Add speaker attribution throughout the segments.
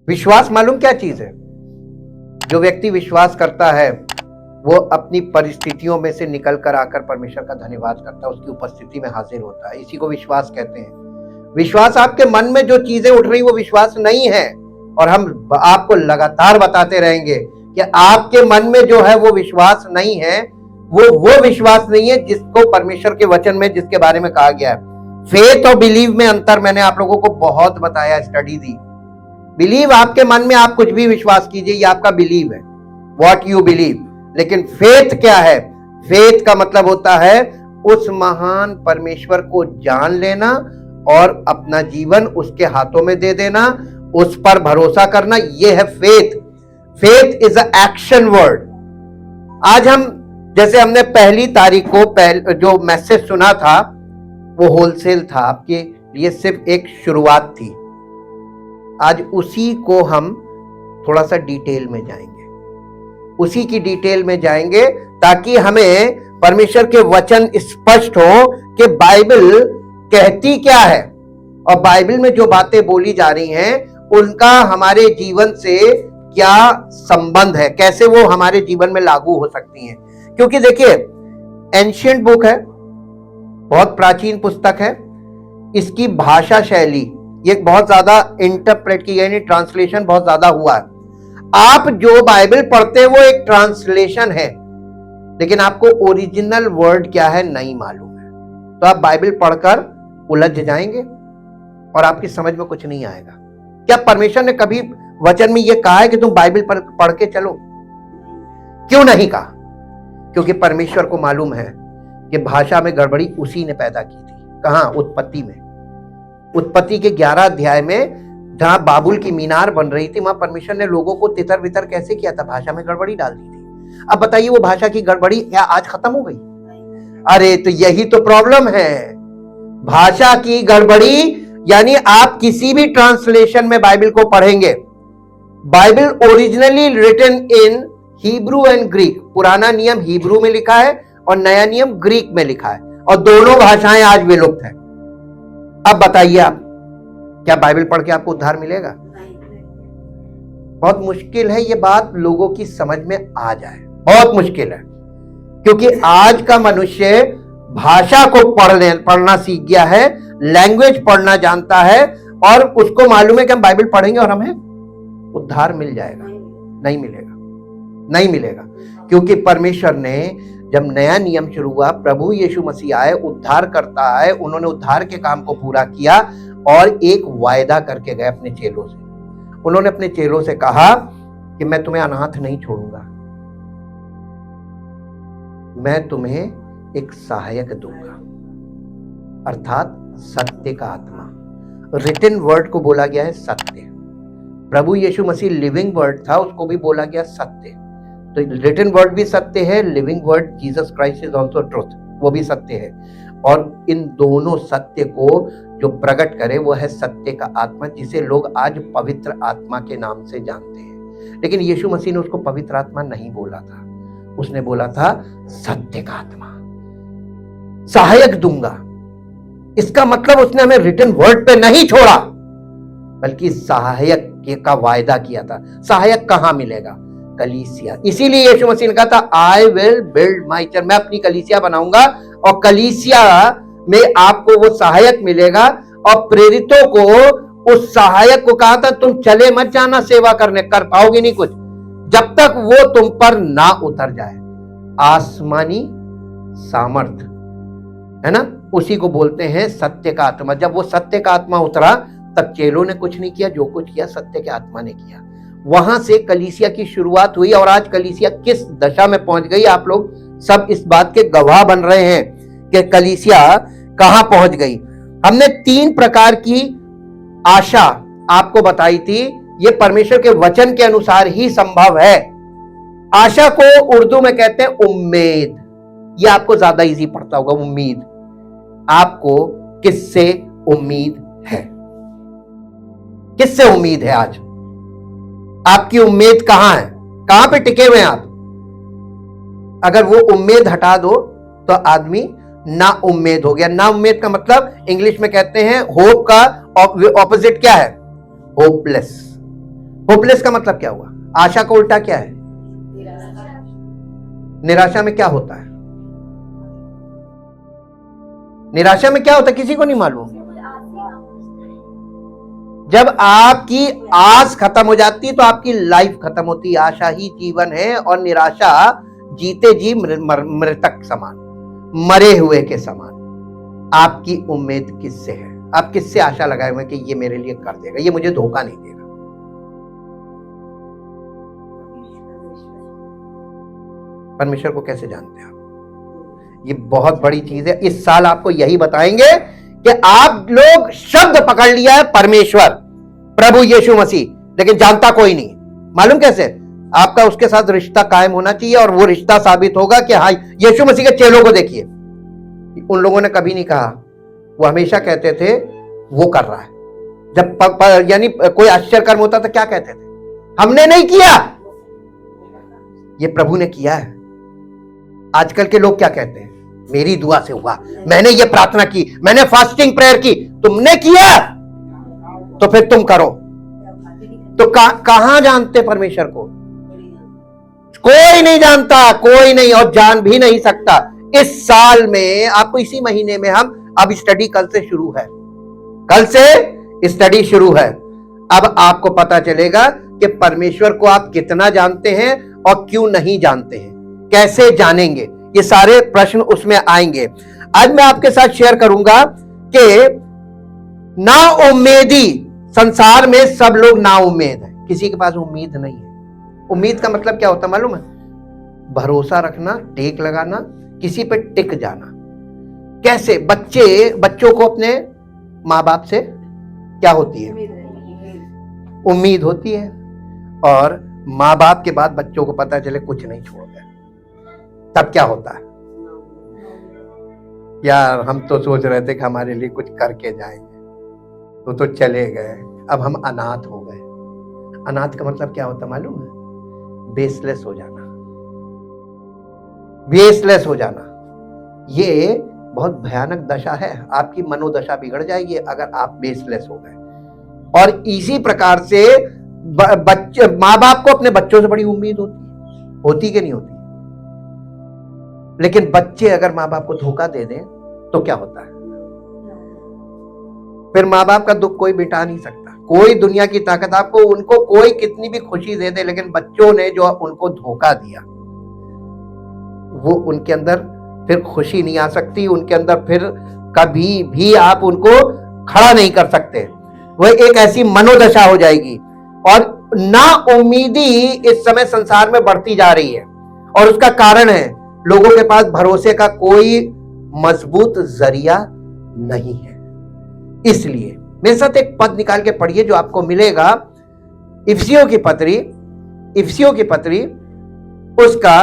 Speaker 1: विश्वास मालूम क्या चीज है? जो व्यक्ति विश्वास करता है वो अपनी परिस्थितियों में से निकल कर आकर परमेश्वर का धन्यवाद करता है, उसकी उपस्थिति में हाजिर होता है। इसी को विश्वास कहते हैं। विश्वास आपके मन में जो चीजें उठ रही वो विश्वास नहीं है, और हम आपको लगातार बताते रहेंगे कि आपके मन में जो है वो विश्वास नहीं है, वो विश्वास नहीं है जिसको परमेश्वर के वचन में जिसके बारे में कहा गया है। फेथ और बिलीव में अंतर मैंने आप लोगों को बहुत बताया, स्टडी दी। बिलीव आपके मन में आप कुछ भी विश्वास कीजिए, ये आपका बिलीव है, व्हाट यू बिलीव। लेकिन फेथ क्या है? फेथ का मतलब होता है उस महान परमेश्वर को जान लेना और अपना जीवन उसके हाथों में दे देना, उस पर भरोसा करना, यह है faith. Faith is a action word. आज हम, जैसे हमने 1 तारीख को जो मैसेज सुना था वो होलसेल था, आपके लिए सिर्फ एक शुरुआत थी। आज उसी को हम थोड़ा सा डिटेल में जाएंगे, उसी की डिटेल में जाएंगे ताकि हमें परमेश्वर के वचन स्पष्ट हो कि बाइबल कहती क्या है और बाइबल में जो बातें बोली जा रही हैं उनका हमारे जीवन से क्या संबंध है, कैसे वो हमारे जीवन में लागू हो सकती हैं। क्योंकि देखिए, एंशिएंट बुक है, बहुत प्राचीन पुस्तक है, इसकी भाषा शैली ये बहुत ज्यादा इंटरप्रेट की, यानी ट्रांसलेशन बहुत ज्यादा हुआ है। आप जो बाइबल पढ़ते हैं वो एक ट्रांसलेशन है, लेकिन आपको ओरिजिनल वर्ड क्या है नहीं मालूम है, तो आप बाइबल पढ़कर उलझ जाएंगे और आपकी समझ में कुछ नहीं आएगा। क्या परमेश्वर ने कभी वचन में यह कहा है कि तुम बाइबल पढ़ के चलो? क्यों नहीं कहा? क्योंकि परमेश्वर को मालूम है कि भाषा में गड़बड़ी उसी ने पैदा की थी। कहां? उत्पत्ति में। उत्पत्ति के 11 अध्याय में जहां बाबुल की मीनार बन रही थी, वहां परमेश्वर ने लोगों को तितर बितर कैसे किया था? भाषा में गड़बड़ी डाल दी थी। अब बताइए, वो भाषा की गड़बड़ी क्या आज खत्म हो गई? अरे तो यही तो प्रॉब्लम है, भाषा की गड़बड़ी। यानी आप किसी भी ट्रांसलेशन में बाइबल को पढ़ेंगे, Bible originally written in Hebrew and Greek, पुराना नियम हिब्रू में लिखा है और नया नियम ग्रीक में लिखा है, और दोनों भाषाएं आज विलुप्त है। अब बताइए आप, क्या बाइबल पढ़ के आपको उद्धार मिलेगा? बहुत मुश्किल है ये बात लोगों की समझ में आ जाए, बहुत मुश्किल है, क्योंकि आज का मनुष्य भाषा को पढ़ना सीख गया है, लैंग्वेज पढ़ना जानता है, और उसको मालूम है कि हम बाइबल पढ़ेंगे और हमें उद्धार मिल जाएगा। नहीं मिलेगा, नहीं मिलेगा, क्योंकि परमेश्वर ने जब नया नियम शुरू हुआ, प्रभु यीशु मसीह आए, उद्धार करता है, उन्होंने उद्धार के काम को पूरा किया और एक वायदा करके गए अपने चेलों से। उन्होंने अपने चेलों से कहा कि मैं तुम्हें अनाथ नहीं छोड़ूंगा, मैं तुम्हें एक सहायक दूंगा, अर्थात सत्य का आत्मा। रिटन वर्ड को बोला गया है सत्य। प्रभु यीशु मसीह लिविंग वर्ड था, उसको भी बोला गया सत्य। तो रिटन वर्ड भी सत्य है, living word Jesus Christ is also truth, वो भी सत्य है। और इन दोनों सत्य को जो प्रकट करे वो है सत्य का आत्मा, जिसे लोग आज पवित्र आत्मा के नाम से जानते हैं। लेकिन यीशु मसीह ने उसको पवित्र आत्मा नहीं बोला था, उसने बोला था सत्य का आत्मा, सहायक दूंगा। इसका मतलब उसने हमें रिटन वर्ड पे नहीं छोड़ा, बल्कि सहायक का वायदा किया था। सहायक कहां मिलेगा? कलीसिया। इसीलिए यीशु मसीह ने कहा था, I will build my church, मैं अपनी कलीसिया बनाऊंगा, और कलीसिया में आपको वो सहायक मिलेगा। और प्रेरितों को उस सहायक को कहा था, तुम चले मत जाना सेवा करने, कर पाओगे नहीं कुछ जब तक वो तुम पर ना उतर जाए। आसमानी सामर्थ है ना, उसी को बोलते हैं सत्य का आत्मा। जब वो सत्य का आत्मा उतरा तब चेलों ने कुछ नहीं किया, जो कुछ किया सत्य के आत्मा ने किया। वहां से कलीसिया की शुरुआत हुई, और आज कलीसिया किस दशा में पहुंच गई, आप लोग सब इस बात के गवाह बन रहे हैं कि कलीसिया कहां पहुंच गई। हमने 3 प्रकार की आशा आपको बताई थी, ये परमेश्वर के वचन के अनुसार ही संभव है। आशा को उर्दू में कहते हैं उम्मीद, ये आपको ज्यादा इजी पड़ता होगा। उम्मीद, आपको किससे उम्मीद है? किससे उम्मीद है? आज आपकी उम्मीद कहां है? कहां पे टिके हुए हैं आप? अगर वो उम्मीद हटा दो तो आदमी ना उम्मीद हो गया। ना उम्मीद का मतलब इंग्लिश में कहते हैं होप का ऑपोजिट क्या है? होपलेस। होपलेस का मतलब क्या हुआ? आशा का उल्टा क्या है? निराशा में क्या होता है? निराशा में क्या होता है किसी को नहीं मालूम। जब आपकी आस खत्म हो जाती है तो आपकी लाइफ खत्म होती है। आशा ही जीवन है और निराशा जीते जी मृतक समान, मरे हुए के समान। आपकी उम्मीद किससे है? आप किससे आशा लगाए हुए कि ये मेरे लिए कर देगा, ये मुझे धोखा नहीं देगा? परमेश्वर को कैसे जानते हैं आप? ये बहुत बड़ी चीज है। इस साल आपको यही बताएंगे कि आप लोग शब्द पकड़ लिया है परमेश्वर, प्रभु यीशु मसीह, लेकिन जानता कोई नहीं। मालूम कैसे? आपका उसके साथ रिश्ता कायम होना चाहिए और वो रिश्ता साबित होगा कि हाँ, यीशु मसीह के चेलों को देखिए, उन लोगों ने कभी नहीं कहा, वो हमेशा कहते थे वो कर रहा है। जब यानी कोई आश्चर्य कर्म होता था क्या कहते थे? हमने नहीं किया, ये प्रभु ने किया है। आजकल के लोग क्या कहते हैं? मेरी दुआ से हुआ, मैंने ये प्रार्थना की, मैंने फास्टिंग प्रेयर की, तुमने किया तो फिर तुम करो। तो कहां जानते परमेश्वर को? कोई नहीं जानता, कोई नहीं, और जान भी नहीं सकता। इस साल में आपको, इसी महीने में हम अब स्टडी कल से शुरू है, कल से स्टडी शुरू है। अब आपको पता चलेगा कि परमेश्वर को आप कितना जानते हैं और क्यों नहीं जानते हैं, कैसे जानेंगे, ये सारे प्रश्न उसमें आएंगे। आज मैं आपके साथ शेयर करूंगा कि ना उम्मीदी, संसार में सब लोग ना उम्मीद है, किसी के पास उम्मीद नहीं है। उम्मीद का मतलब क्या होता है मालूम है? भरोसा रखना, टेक लगाना, किसी पे टिक जाना। कैसे? बच्चों को अपने माँ बाप से क्या होती है? उम्मीद होती है। और माँ बाप के बाद बच्चों को पता चले कुछ नहीं छोड़ गए, तब क्या होता है? यार हम तो सोच रहे थे कि हमारे लिए कुछ करके जाएंगे, तो चले गए, अब हम अनाथ हो गए। अनाथ का मतलब क्या होता मालूम है? बेसलेस हो जाना, बेसलेस हो जाना। ये बहुत भयानक दशा है, आपकी मनोदशा बिगड़ जाएगी अगर आप बेसलेस हो गए। और इसी प्रकार से बच्चे, माँ बाप को अपने बच्चों से बड़ी उम्मीद होती कि नहीं होती? लेकिन बच्चे अगर माँ बाप को धोखा दे दें तो क्या होता है? फिर माँ बाप का दुख कोई मिटा नहीं सकता, कोई दुनिया की ताकत आपको, उनको कोई कितनी भी खुशी दे दे, लेकिन बच्चों ने जो उनको धोखा दिया, वो उनके अंदर फिर खुशी नहीं आ सकती, उनके अंदर फिर कभी भी आप उनको खड़ा नहीं कर सकते। वह एक ऐसी मनोदशा हो जाएगी। और ना उम्मीदी इस समय संसार में बढ़ती जा रही है, और उसका कारण है लोगों के पास भरोसे का कोई मजबूत जरिया नहीं है। इसलिए मेरे साथ एक पद निकाल के पढ़िए जो आपको मिलेगा, इफिसियों की पत्री उसका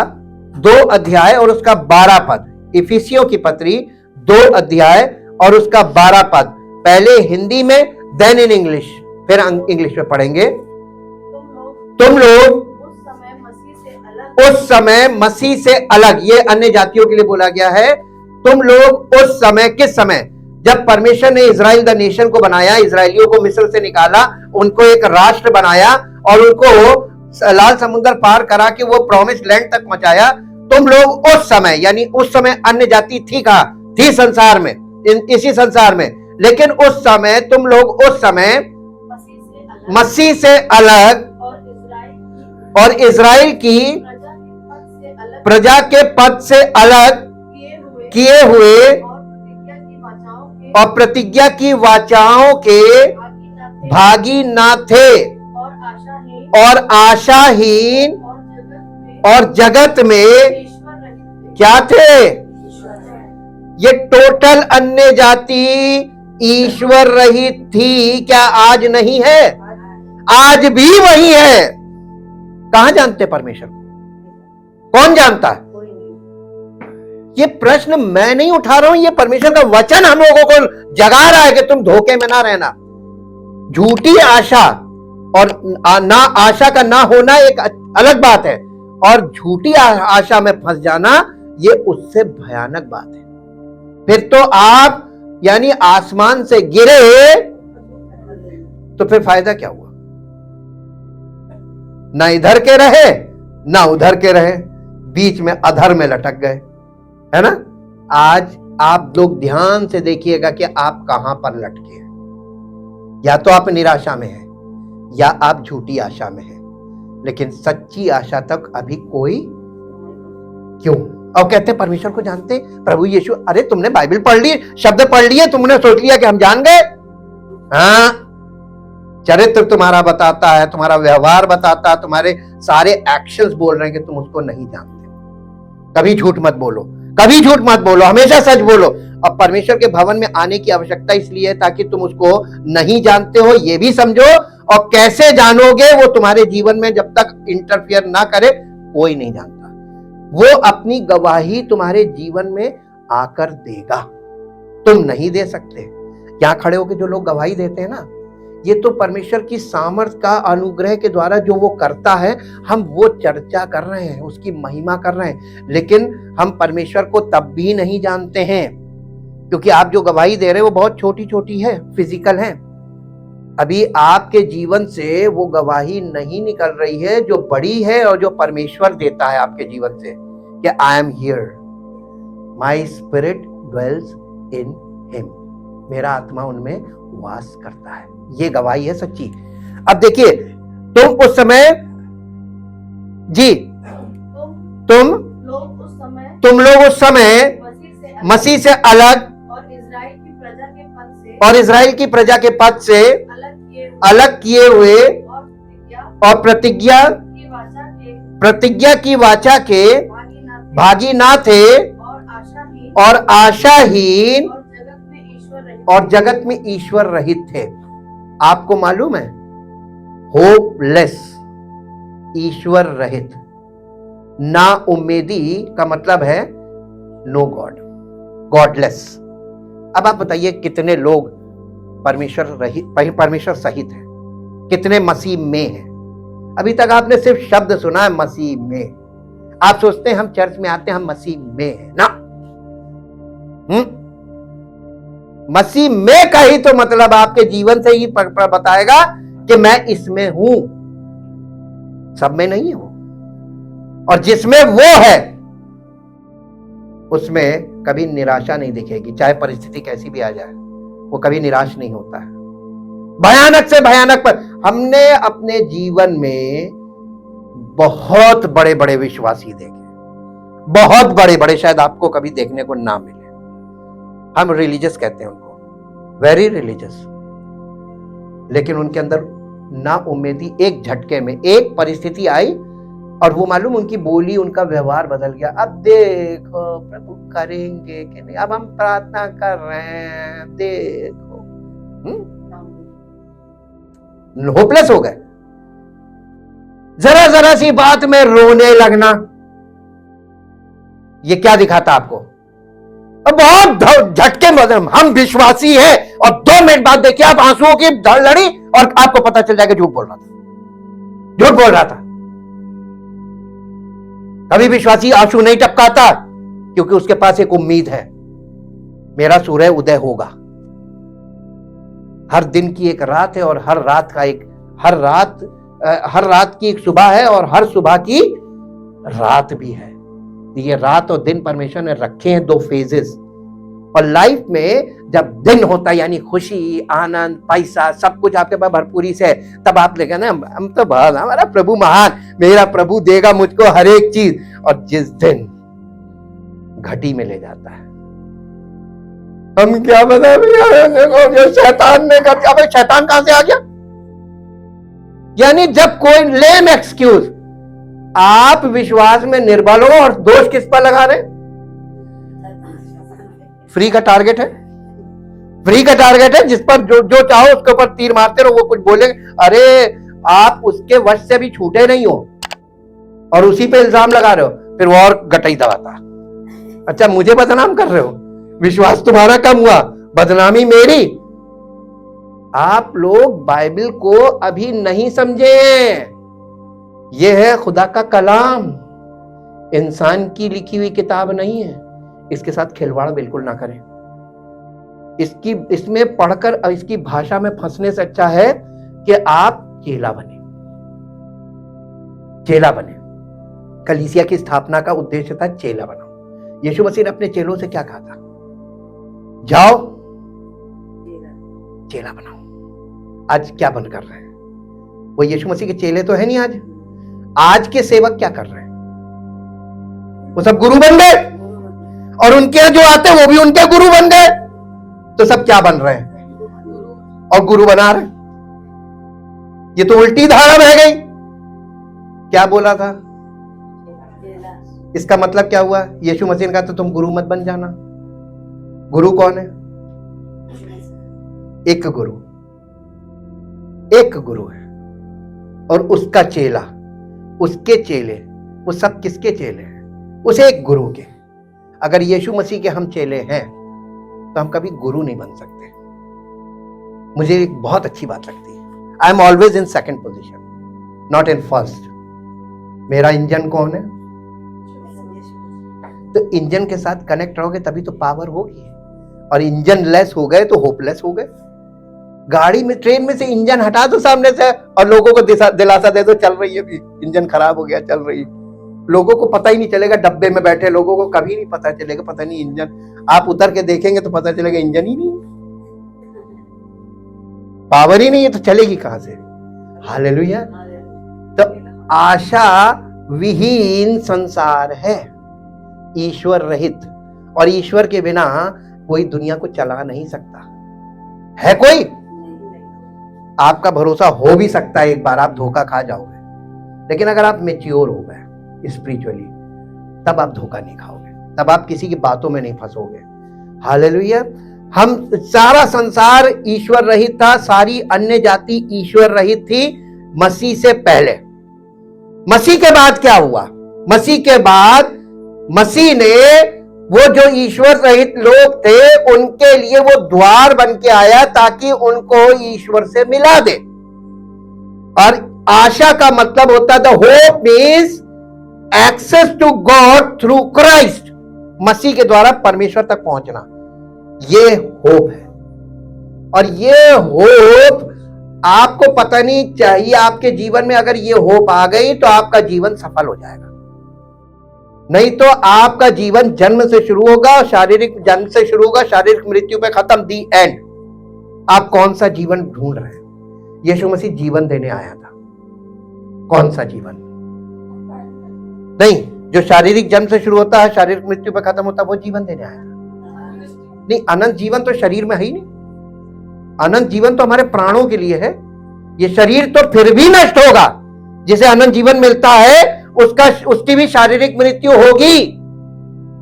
Speaker 1: 2 अध्याय और उसका 12 पद। इफिसियों की पत्री 2 अध्याय और उसका 12 पद। पहले हिंदी में, देन इन इंग्लिश, फिर इंग्लिश में पढ़ेंगे। तुम लोग उस समय मसीह से अलग, ये अन्य जातियों के लिए बोला गया है। तुम लोग उस समय, किस समय? जब परमेश्वर ने इजराइल द नेशन को बनाया, इजराइलियों को मिस्र से निकाला, उनको एक राष्ट्र बनाया और उनको लाल समुद्र पार करा के वो प्रॉमिस लैंड तक पहुंचाया। तुम लोग उस समय, यानी उस समय अन्य जाति थी, कहा थी संसार में, इसी संसार में, लेकिन उस समय तुम लोग उस समय मसीह से अलग और इजराइल की प्रजा के पद से अलग किए हुए और प्रतिज्ञा की वाचाओं के भागी ना थे, और आशाहीन और जगत में क्या थे? ये टोटल अन्य जाति ईश्वर रहित थी। क्या आज नहीं है? आज भी वही है। कहां जानते परमेश्वर को? कौन जानता है? ये प्रश्न मैं नहीं उठा रहा हूं, ये परमेश्वर का वचन हम लोगों को जगा रहा है कि तुम धोखे में ना रहना। झूठी आशा और ना आशा का ना होना एक अलग बात है, और झूठी आशा में फंस जाना ये उससे भयानक बात है। फिर तो आप यानी आसमान से गिरे तो फिर फायदा क्या हुआ? ना इधर के रहे ना उधर के रहे, बीच में अधर में लटक गए, है ना। आज आप लोग ध्यान से देखिएगा कि आप कहां पर लटके हैं। या तो आप निराशा में हैं या आप झूठी आशा में हैं, लेकिन सच्ची आशा तक अभी कोई क्यों। और कहते हैं परमेश्वर को जानते प्रभु यीशु, अरे तुमने बाइबल पढ़ ली, शब्द पढ़ लिए, तुमने सोच लिया कि हम जान गए। हाँ, चरित्र तुम्हारा बताता है, तुम्हारा व्यवहार बताता है, तुम्हारे सारे एक्शंस बोल रहे हैं कि तुम उसको नहीं जानते। कभी झूठ मत बोलो, कभी झूठ मत बोलो, हमेशा सच बोलो। और परमेश्वर के भवन में आने की आवश्यकता इसलिए है ताकि तुम उसको नहीं जानते हो ये भी समझो, और कैसे जानोगे वो तुम्हारे जीवन में जब तक इंटरफियर ना करे कोई नहीं जानता। वो अपनी गवाही तुम्हारे जीवन में आकर देगा, तुम नहीं दे सकते। यहां खड़े होकर जो लोग गवाही देते हैं ना, ये तो परमेश्वर की सामर्थ का अनुग्रह के द्वारा जो वो करता है, हम वो चर्चा कर रहे हैं, उसकी महिमा कर रहे हैं। लेकिन हम परमेश्वर को तब भी नहीं जानते हैं, क्योंकि आप जो गवाही दे रहे हैं वो बहुत छोटी छोटी है, फिजिकल है। अभी आपके जीवन से वो गवाही नहीं निकल रही है जो बड़ी है और जो परमेश्वर देता है आपके जीवन से, कि I am here, my spirit dwells in him, मेरा आत्मा उनमें वास करता है। ये गवाही है सच्ची। अब देखिए, तुम उस समय जी तुम लोग उस समय मसीह से अलग और इजराइल की प्रजा के पद से अलग किए हुए और प्रतिज्ञा की वाचा के भागी ना थे और आशाहीन और जगत में ईश्वर रहित थे। आपको मालूम है, होपलेस, ईश्वर रहित, ना उम्मीदी का मतलब है नो गॉड, गॉडलेस। अब आप बताइए कितने लोग परमेश्वर सहित हैं, कितने मसीह में हैं। अभी तक आपने सिर्फ शब्द सुना है मसीह में। आप सोचते हैं हम चर्च में आते हैं हम मसीह में हैं ना। मसीह में का ही तो मतलब आपके जीवन से ही बताएगा कि मैं इसमें हूं, सब में नहीं हूं। और जिसमें वो है उसमें कभी निराशा नहीं दिखेगी, चाहे परिस्थिति कैसी भी आ जाए, वो कभी निराश नहीं होता है। भयानक से भयानक पर हमने अपने जीवन में बहुत बड़े बड़े विश्वासी देखे, बहुत बड़े बड़े, शायद आपको कभी देखने को ना मिले। हम रिलीजियस कहते हैं उनको, वेरी रिलीजियस, लेकिन उनके अंदर ना उम्मीदी एक झटके में, एक परिस्थिति आई और वो मालूम उनकी बोली, उनका व्यवहार बदल गया। अब देखो प्रभु करेंगे कि नहीं, अब हम प्रार्थना कर रहे हैं, देखो। होपलेस हो गए। जरा जरा सी बात में रोने लगना, ये क्या दिखाता आपको? अब बहुत झटके में हम विश्वासी हैं और 2 मिनट बाद देखिए आप आंसुओं की धड़ लड़ी और आपको पता चल जाएगा झूठ बोल रहा था, झूठ बोल रहा था। कभी विश्वासी आंसू नहीं टपकाता क्योंकि उसके पास एक उम्मीद है, मेरा सूर्य उदय होगा। हर दिन की एक रात है और हर रात की एक सुबह है और हर सुबह की रात भी है। ये रात और दिन परमेश्वर ने रखे हैं 2 फेजेस। और लाइफ में जब दिन होता है यानी खुशी, आनंद, पैसा, सब कुछ आपके पास भरपूरी से है, तब आप लेगा ना हम तो बहुत, हमारा प्रभु महान, मेरा प्रभु देगा मुझको हर एक चीज। और जिस दिन घटी में ले जाता है, हम क्या बता, शैतान ने कर दिया। शैतान कहां से आ गया? यानी जब कोई लेम एक्सक्यूज, आप विश्वास में निर्बल हो और दोष किस पर लगा रहे? फ्री का टारगेट है, फ्री का टारगेट है, जिस पर जो चाहो उसके ऊपर तीर मारते रहो, वो कुछ बोलेंगे। अरे आप उसके वश से भी छूटे नहीं हो और उसी पे इल्जाम लगा रहे हो, फिर वो और गटाई दबाता। अच्छा मुझे बदनाम कर रहे हो, विश्वास तुम्हारा कम हुआ, बदनामी मेरी। आप लोग बाइबल को अभी नहीं समझे। यह है खुदा का कलाम, इंसान की लिखी हुई किताब नहीं है। इसके साथ खिलवाड़ बिल्कुल ना करें। इसमें पढ़कर इसकी भाषा में फंसने से अच्छा है कि आप चेला बने। चेला बने। कलीसिया की स्थापना का उद्देश्य था चेला बनाओ। यीशु मसीह ने अपने चेलों से क्या कहा था? जाओ चेला बनाओ। आज क्या बन कर रहे हैं? वो यीशु मसीह के चेले तो है नहीं। आज के सेवक क्या कर रहे हैं? वो सब गुरु बन गए, और उनके यहाँ जो आते हैं वो भी उनके गुरु बन गए। तो सब क्या बन रहे हैं? और गुरु बना रहे। ये तो उल्टी धारा बह गई। क्या बोला था? इसका मतलब क्या हुआ? यीशु मसीह ने कहा तो तुम गुरु मत बन जाना। गुरु कौन है? एक गुरु, एक गुरु है, और उसका चेला, उसके चेले, वो सब किसके चेले हैं? उस एक गुरु के। अगर यीशु मसीह के हम चेले हैं तो हम कभी गुरु नहीं बन सकते। मुझे एक बहुत अच्छी बात लगती है, I am always in second position, not in first. मेरा इंजन कौन है? तो इंजन के साथ कनेक्ट रहोगे तभी तो पावर होगी, और इंजन लेस हो गए तो होपलेस हो गए। गाड़ी में, ट्रेन में से इंजन हटा दो सामने से और लोगों को दिलासा दे दो चल रही है, भी इंजन खराब हो गया चल रही है। लोगों को पता ही नहीं चलेगा, डब्बे में बैठे लोगों को कभी नहीं पता चलेगा, पता नहीं इंजन। आप उतर के देखेंगे तो पता चलेगा इंजन ही नहीं है, पावर ही नहीं है, तो चलेगी कहां से? हालेलुया। तो आशा विहीन संसार है, ईश्वर रहित, और ईश्वर के बिना कोई दुनिया को चला नहीं सकता है। कोई आपका भरोसा हो भी सकता है, एक बार आप धोखा खा जाओगे, लेकिन अगर आप मैच्योर हो गए स्पिरिचुअली तब आप धोखा नहीं खाओगे, तब आप किसी की बातों में नहीं फंसोगे। हालेलुया। हम सारा संसार ईश्वर रहित था, सारी अन्य जाति ईश्वर रहित थी मसीह से पहले। मसीह के बाद क्या हुआ? मसीह के बाद मसीह ने वो जो ईश्वर रहित लोग थे उनके लिए वो द्वार बन के आया ताकि उनको ईश्वर से मिला दे। और आशा का मतलब होता था, hope means access to God through Christ, मसीह के द्वारा परमेश्वर तक पहुंचना, ये होप है। और ये होप आपको पता नहीं चाहिए, आपके जीवन में अगर ये होप आ गई तो आपका जीवन सफल हो जाएगा। नहीं तो आपका जीवन जन्म से शुरू होगा, शारीरिक जन्म से शुरू होगा, शारीरिक मृत्यु पे खत्म, दी एंड। आप कौन सा जीवन ढूंढ रहे हैं? यीशु मसीह जीवन देने आया था। कौन सा जीवन? नहीं, जो शारीरिक जन्म से शुरू होता है, शारीरिक मृत्यु पे खत्म होता है, वो जीवन देने आया था। नहीं, अनंत जीवन तो शरीर में है ही नहीं। अनंत जीवन तो हमारे प्राणों के लिए है। ये शरीर तो फिर भी नष्ट होगा, जिसे अनंत जीवन मिलता है उसकी भी शारीरिक मृत्यु होगी,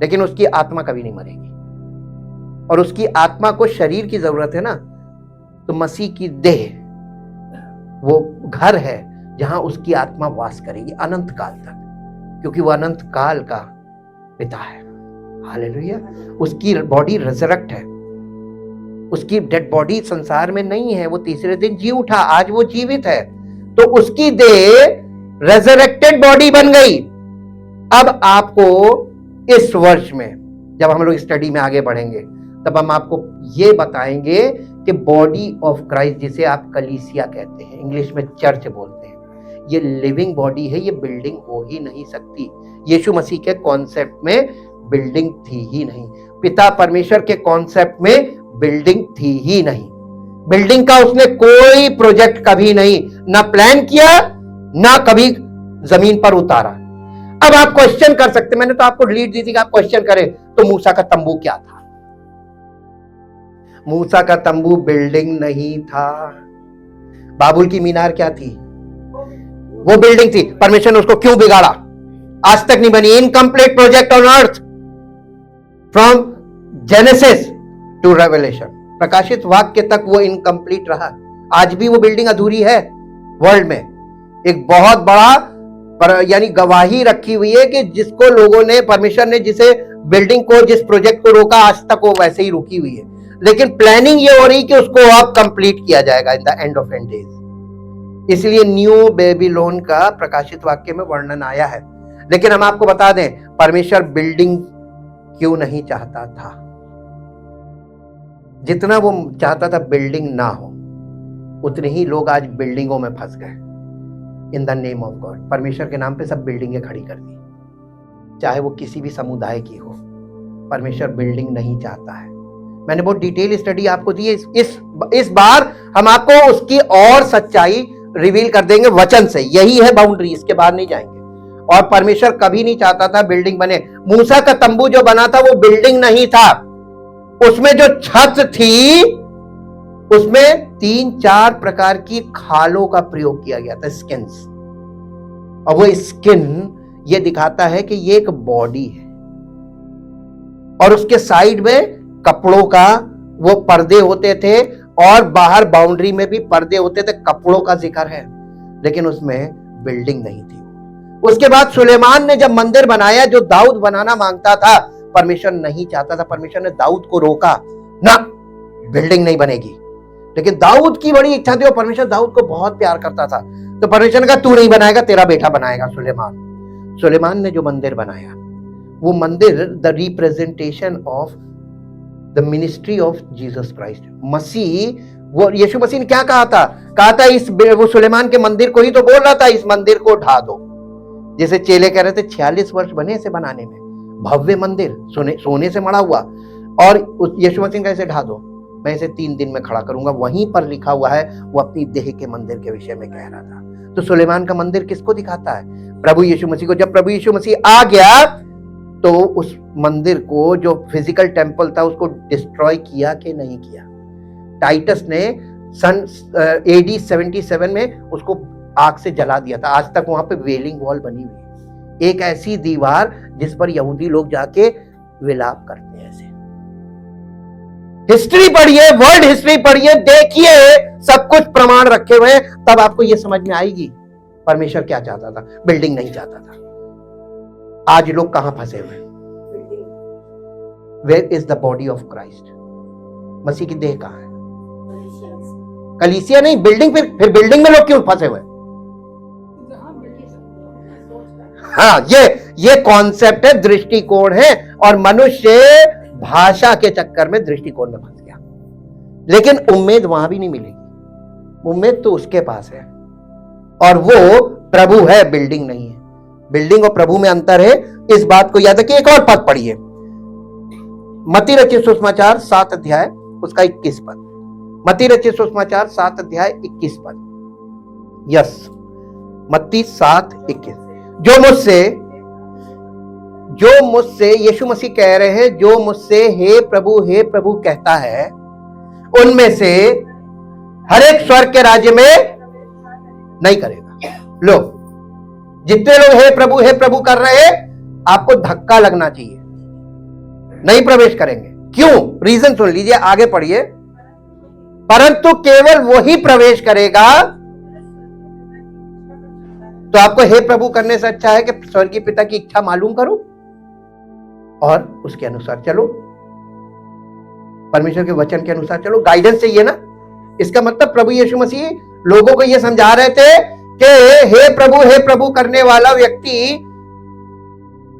Speaker 1: लेकिन उसकी आत्मा कभी नहीं मरेगी। और उसकी आत्मा को शरीर की जरूरत है ना, तो मसीह की देह वो घर है जहां उसकी आत्मा वास करेगी अनंत काल तक, क्योंकि वो अनंत काल का पिता है। हालेलुया। उसकी बॉडी रिजरेक्ट है, उसकी डेड बॉडी संसार में नहीं है, वो तीसरे दिन जी उठा, आज वो जीवित है। तो उसकी देह रेजरेक्टेड बॉडी बन गई। अब आपको इस वर्ष में जब हम लोग स्टडी में आगे बढ़ेंगे तब हम आपको ये बताएंगे कि बॉडी ऑफ क्राइस्ट, जिसे आप कलीसिया कहते हैं, इंग्लिश में चर्च बोलते हैं, ये लिविंग बॉडी है, ये बिल्डिंग हो ही नहीं सकती। यीशु मसीह के कॉन्सेप्ट में बिल्डिंग थी ही नहीं, पिता परमेश्वर के कॉन्सेप्ट में बिल्डिंग थी ही नहीं। बिल्डिंग का उसने कोई प्रोजेक्ट कभी नहीं, ना प्लान किया, ना कभी जमीन पर उतारा। अब आप क्वेश्चन कर सकते, मैंने तो आपको लीड दी थी कि आप क्वेश्चन करें, तो मूसा का तंबू क्या था? मूसा का तंबू बिल्डिंग नहीं था। बाबुल की मीनार क्या थी? वो बिल्डिंग थी। परमेश्वर ने उसको क्यों बिगाड़ा? आज तक नहीं बनी। Incomplete project on earth from Genesis to Revelation, प्रकाशित वाक्य तक वो इनकम्प्लीट रहा। आज भी वो बिल्डिंग अधूरी है। वर्ल्ड में एक बहुत बड़ा यानी गवाही रखी हुई है कि जिसको लोगों ने, परमेश्वर ने जिसे बिल्डिंग को, जिस प्रोजेक्ट को रोका, आज तक वो वैसे ही रुकी हुई है। लेकिन प्लानिंग ये हो रही कि उसको अब कंप्लीट किया जाएगा in the end of and days. इसलिए न्यू बेबीलोन का प्रकाशित वाक्य में वर्णन आया है। लेकिन हम आपको बता दें, परमेश्वर बिल्डिंग क्यों नहीं चाहता था? जितना वो चाहता था बिल्डिंग ना हो, उतने ही लोग आज बिल्डिंगों में फंस गए। In the name of God. परमेश्वर के नाम पे सब बिल्डिंगें खड़ी कर दी, चाहे वो किसी भी समुदाय की हो। परमेश्वर बिल्डिंग नहीं चाहता है। मैंने बहुत डिटेल स्टडी आपको दी है। इस बार हम आपको उसकी और सच्चाई रिवील कर देंगे वचन से। यही है बाउंड्री, इसके बाहर नहीं जाएंगे। और परमेश्वर कभी नहीं चाहता था बिल्डिंग बने। मूसा का तंबू जो बना था वो बिल्डिंग नहीं था, उसमें जो छत थी उसमें 3-4 प्रकार की खालों का प्रयोग किया गया था, स्किन्स। और वो स्किन ये दिखाता है कि ये एक बॉडी है, और उसके साइड में कपड़ों का वो पर्दे होते थे, और बाहर बाउंड्री में भी पर्दे होते थे, कपड़ों का जिक्र है, लेकिन उसमें बिल्डिंग नहीं थी। उसके बाद सुलेमान ने जब मंदिर बनाया, जो दाऊद बनाना मांगता था, परमेश्वर नहीं चाहता था। परमेश्वर ने दाऊद को रोका, ना बिल्डिंग नहीं बनेगी। लेकिन दाऊद की बड़ी इच्छा थी, और परमेश्वर दाऊद को बहुत प्यार करता था, तो परमेश्वर ने कहा तू नहीं बनाएगा, तेरा बेटा बनाएगा, सुलेमान। सुलेमान ने जो मंदिर बनाया, वो मंदिर the representation of the ministry of Jesus Christ. मसीह, वो यीशु मसीह ने क्या कहा था इस वो सुलेमान के मंदिर को ही तो बोल रहा था, इस मंदिर को ढा दो। जैसे चेले कह रहे थे 46 वर्ष बने इसे बनाने में, भव्य मंदिर, सोने से मढ़ा हुआ, और यीशु मसीह कैसे ढा दो, मैं इसे 3 दिन में खड़ा करूंगा। वहीं पर लिखा हुआ है, वो अपनी देह के मंदिर के विषय में कह रहा था। तो सुलेमान का मंदिर किसको दिखाता है? प्रभु यीशु मसीह को। जब प्रभु यीशु मसीह आ गया तो उस मंदिर को, जो फिजिकल टेंपल था, उसको डिस्ट्रॉय किया कि नहीं किया? टाइटस ने सन AD 77 में उसको आग से जला दिया था। आज तक वहां पे वेलिंग वॉल बनी हुई है, एक ऐसी दीवार जिस पर यहूदी लोग जाके विलाप करते हैं। ऐसे हिस्ट्री पढ़िए, वर्ल्ड हिस्ट्री पढ़िए, देखिए, सब कुछ प्रमाण रखे हुए हैं, तब आपको यह समझ में आएगी परमेश्वर क्या चाहता था, बिल्डिंग नहीं चाहता था। आज लोग कहां फंसे हुए हैं? Where is the body of Christ? मसीह की देह कहां है? कलीसिया नहीं, बिल्डिंग। फिर बिल्डिंग में लोग क्यों फंसे हुए? हाँ, ये कॉन्सेप्ट है, दृष्टिकोण है, और मनुष्य भाषा के चक्कर में दृष्टिकोण में फंस गया। लेकिन उम्मीद वहां भी नहीं मिलेगी। उम्मीद तो उसके पास है, और वो प्रभु है, बिल्डिंग नहीं है। बिल्डिंग और प्रभु में अंतर है, इस बात को याद रखिए। एक और पद पढ़िए, मत्ती रचित सुसमाचार 7 अध्याय उसका 21 पद। मत्ती रचित सुसमाचार 7 अध्याय 21 पद। यस, मत्ती 7:21। जो मुझसे यीशु मसीह कह रहे हैं, जो मुझसे हे प्रभु कहता है, उनमें से हर एक स्वर्ग के राज्य में नहीं करेगा। लो, जितने लोग हे प्रभु कर रहे हैं, आपको धक्का लगना चाहिए, नहीं प्रवेश करेंगे। क्यों? रीजन सुन लीजिए, आगे पढ़िए। परंतु केवल वही प्रवेश करेगा। तो आपको हे प्रभु करने से अच्छा है कि स्वर्गीय पिता की इच्छा मालूम करो और उसके अनुसार चलो, परमेश्वर के वचन के अनुसार चलो। गाइडेंस चाहिए ना। इसका मतलब प्रभु यीशु मसीह लोगों को यह समझा रहे थे कि हे प्रभु करने वाला व्यक्ति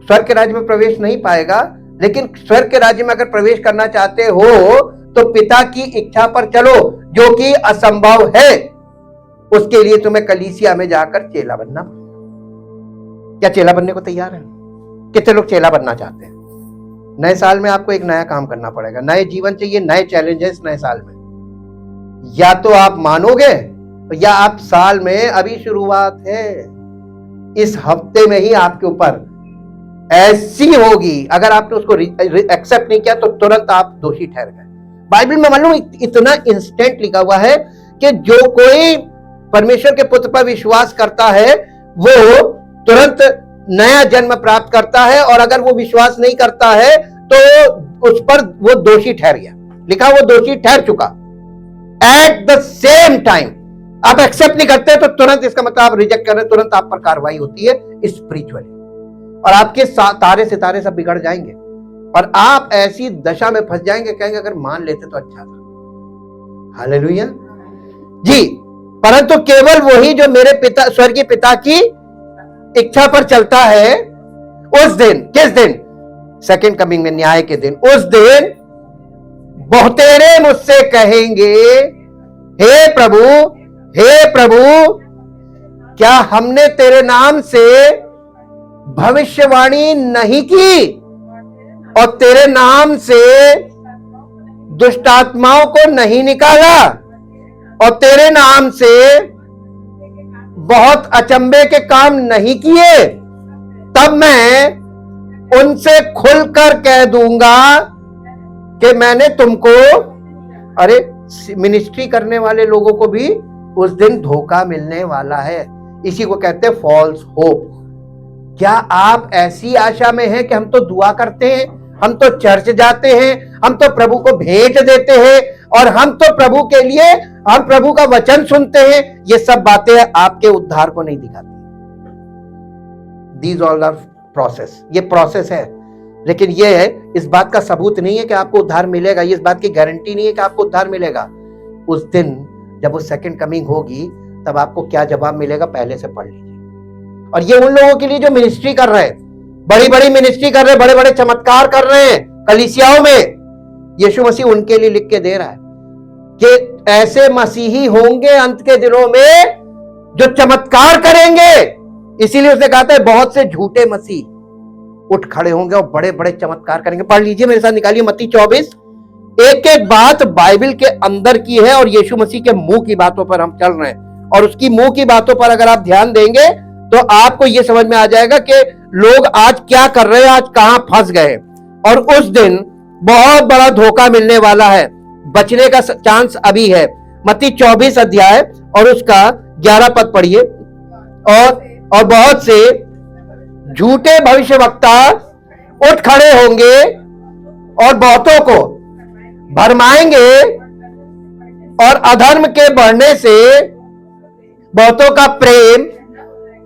Speaker 1: स्वर्ग के राज्य में प्रवेश नहीं पाएगा। लेकिन स्वर्ग के राज्य में अगर प्रवेश करना चाहते हो तो पिता की इच्छा पर चलो, जो कि असंभव है। उसके लिए तुम्हें कलीसिया में जाकर चेला बनना। क्या चेला बनने को तैयार है? कितने लोग चेला बनना चाहते हैं? नए साल में आपको एक नया काम करना पड़ेगा, नए जीवन चाहिए, नए चैलेंज है इस नए साल में। या तो आप मानोगे, या आप साल में, अभी शुरुआत है, इस हफ्ते में ही आपके ऊपर ऐसी होगी, अगर आपने उसको एक्सेप्ट नहीं किया तो तुरंत आप दोषी ठहर गए। बाइबल में मालूम इतना इंस्टेंट लिखा हुआ है कि जो कोई परमेश्वर के पुत्र पर विश्वास करता है वो तुरंत नया जन्म प्राप्त करता है, और अगर वो विश्वास नहीं करता है तो उस पर वो दोषी ठहर गया। लिखा वो दोषी ठहर चुका। एट द सेम टाइम आप एक्सेप्ट नहीं करते तो तुरंत इसका मतलब आप रिजेक्ट कर रहे हैं, तुरंत आप पर कार्रवाई होती है स्पिरिचुअली, और आपके तारे सितारे सब बिगड़ जाएंगे और आप ऐसी दशा में फंस जाएंगे, कहेंगे अगर मान लेते तो अच्छा था। हालेलुया जी। परंतु केवल वही जो मेरे पिता, स्वर्गीय पिता की इच्छा पर चलता है, उस दिन, किस दिन? सेकंड कमिंग में, न्याय के दिन। उस दिन बहुतेरे मुझसे कहेंगे हे प्रभु क्या हमने तेरे नाम से भविष्यवाणी नहीं की और तेरे नाम से दुष्ट आत्माओं को नहीं निकाला और तेरे नाम से बहुत अचंभे के काम नहीं किए? तब मैं उनसे खुलकर कह दूंगा कि मैंने तुमको। अरे मिनिस्ट्री करने वाले लोगों को भी उस दिन धोखा मिलने वाला है। इसी को कहते हैं फॉल्स होप। क्या आप ऐसी आशा में हैं कि हम तो दुआ करते हैं, हम तो चर्च जाते हैं, हम तो प्रभु को भेंट देते हैं और हम तो प्रभु के लिए हम प्रभु का वचन सुनते हैं? ये सब बातें आपके उद्धार को नहीं दिखाती। दीज ऑल आर प्रोसेस, ये प्रोसेस है, लेकिन ये है इस बात का सबूत नहीं है कि आपको उद्धार मिलेगा। ये इस बात की गारंटी नहीं है कि आपको उद्धार मिलेगा। उस दिन जब वो सेकंड कमिंग होगी तब आपको क्या जवाब मिलेगा पहले से पढ़ लीजिए। और ये उन लोगों के लिए जो मिनिस्ट्री कर रहे हैं, बड़ी बड़ी मिनिस्ट्री कर रहे हैं, बड़े बड़े चमत्कार कर रहे हैं कलीसियाओं में, यीशु मसीह उनके लिए लिख के दे रहा है कि ऐसे मसीही होंगे अंत के दिनों में जो चमत्कार करेंगे। इसीलिए उसने कहा था बहुत से झूठे मसीह उठ खड़े होंगे और बड़े बड़े चमत्कार करेंगे। पढ़ लीजिए मेरे साथ, निकालिए मत्ती 24। एक एक बात बाइबल के अंदर की है और यीशु मसीह के मुंह की बातों पर हम चल रहे हैं। और उसकी मुंह की बातों पर अगर आप ध्यान देंगे तो आपको यह समझ में आ जाएगा कि लोग आज क्या कर रहे हैं, आज कहां फंस गए। और उस दिन बहुत बड़ा धोखा मिलने वाला है। बचने का चांस अभी है। मत्ती 24 अध्याय और उसका 11 पद पढ़िए। और बहुत से झूठे भविष्यवक्ता उठ खड़े होंगे और बहुतों को भरमाएंगे और अधर्म के बढ़ने से बहुतों का प्रेम।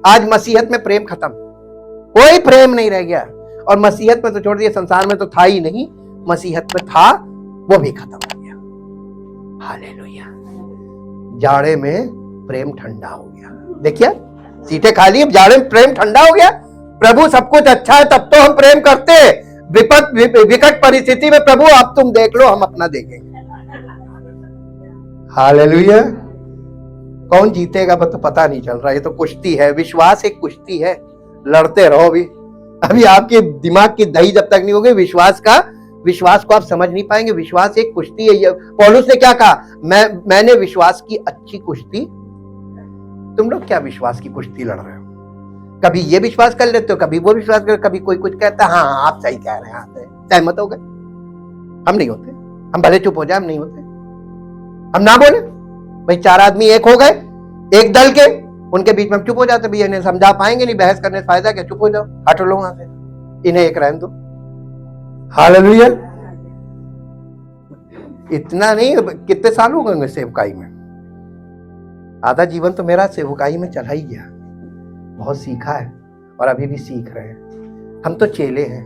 Speaker 1: आज मसीहत में प्रेम खत्म, कोई प्रेम नहीं रह गया। और मसीहत में तो छोड़ दिया, संसार में तो था ही नहीं, मसीहत में था वो भी खत्म हो गया। हालेलुया। जाड़े में प्रेम ठंडा हो गया। देखिए सीटें खाली, अब जाड़े में प्रेम ठंडा हो गया। प्रभु सब कुछ अच्छा है तब तो हम प्रेम करते हैं। विकट परिस्थिति में प्रभु आप तुम देख लो, हम अपना देखेंगे। हालेलुया। कौन जीतेगा तो पता नहीं चल रहा। ये तो कुश्ती है, विश्वास एक कुश्ती है। लड़ते रहो। अभी आपके दिमाग की दही जब तक नहीं होगी विश्वास को आप समझ नहीं पाएंगे। विश्वास एक कुश्ती है। पौलुस ने क्या कहा, मैंने विश्वास की अच्छी कुश्ती। तुम लोग क्या विश्वास की कुश्ती लड़ रहे हो? कभी ये विश्वास कर लेते हो, कभी वो विश्वास कर, कभी कोई कुछ कहता है, हाँ आप सही कह रहे हैं, सहमत हो गए। हम नहीं होते, हम भले चुप हो जाए, हम नहीं होते, हम ना बोले। भाई 4 आदमी एक हो गए एक दल के, उनके बीच में हम चुप हो जाते। भैया इन्हें समझा पाएंगे नहीं, बहस करने से फायदा क्या, चुप हो जाओ, हट लो वहां से, इन्हें एक रहने दो। हालेलुया। इतना नहीं, कितने साल हो गए सेवकाई में? आधा जीवन तो मेरा सेवकाई में चला ही गया। बहुत सीखा है और अभी भी सीख रहे हैं। हम तो चेले हैं,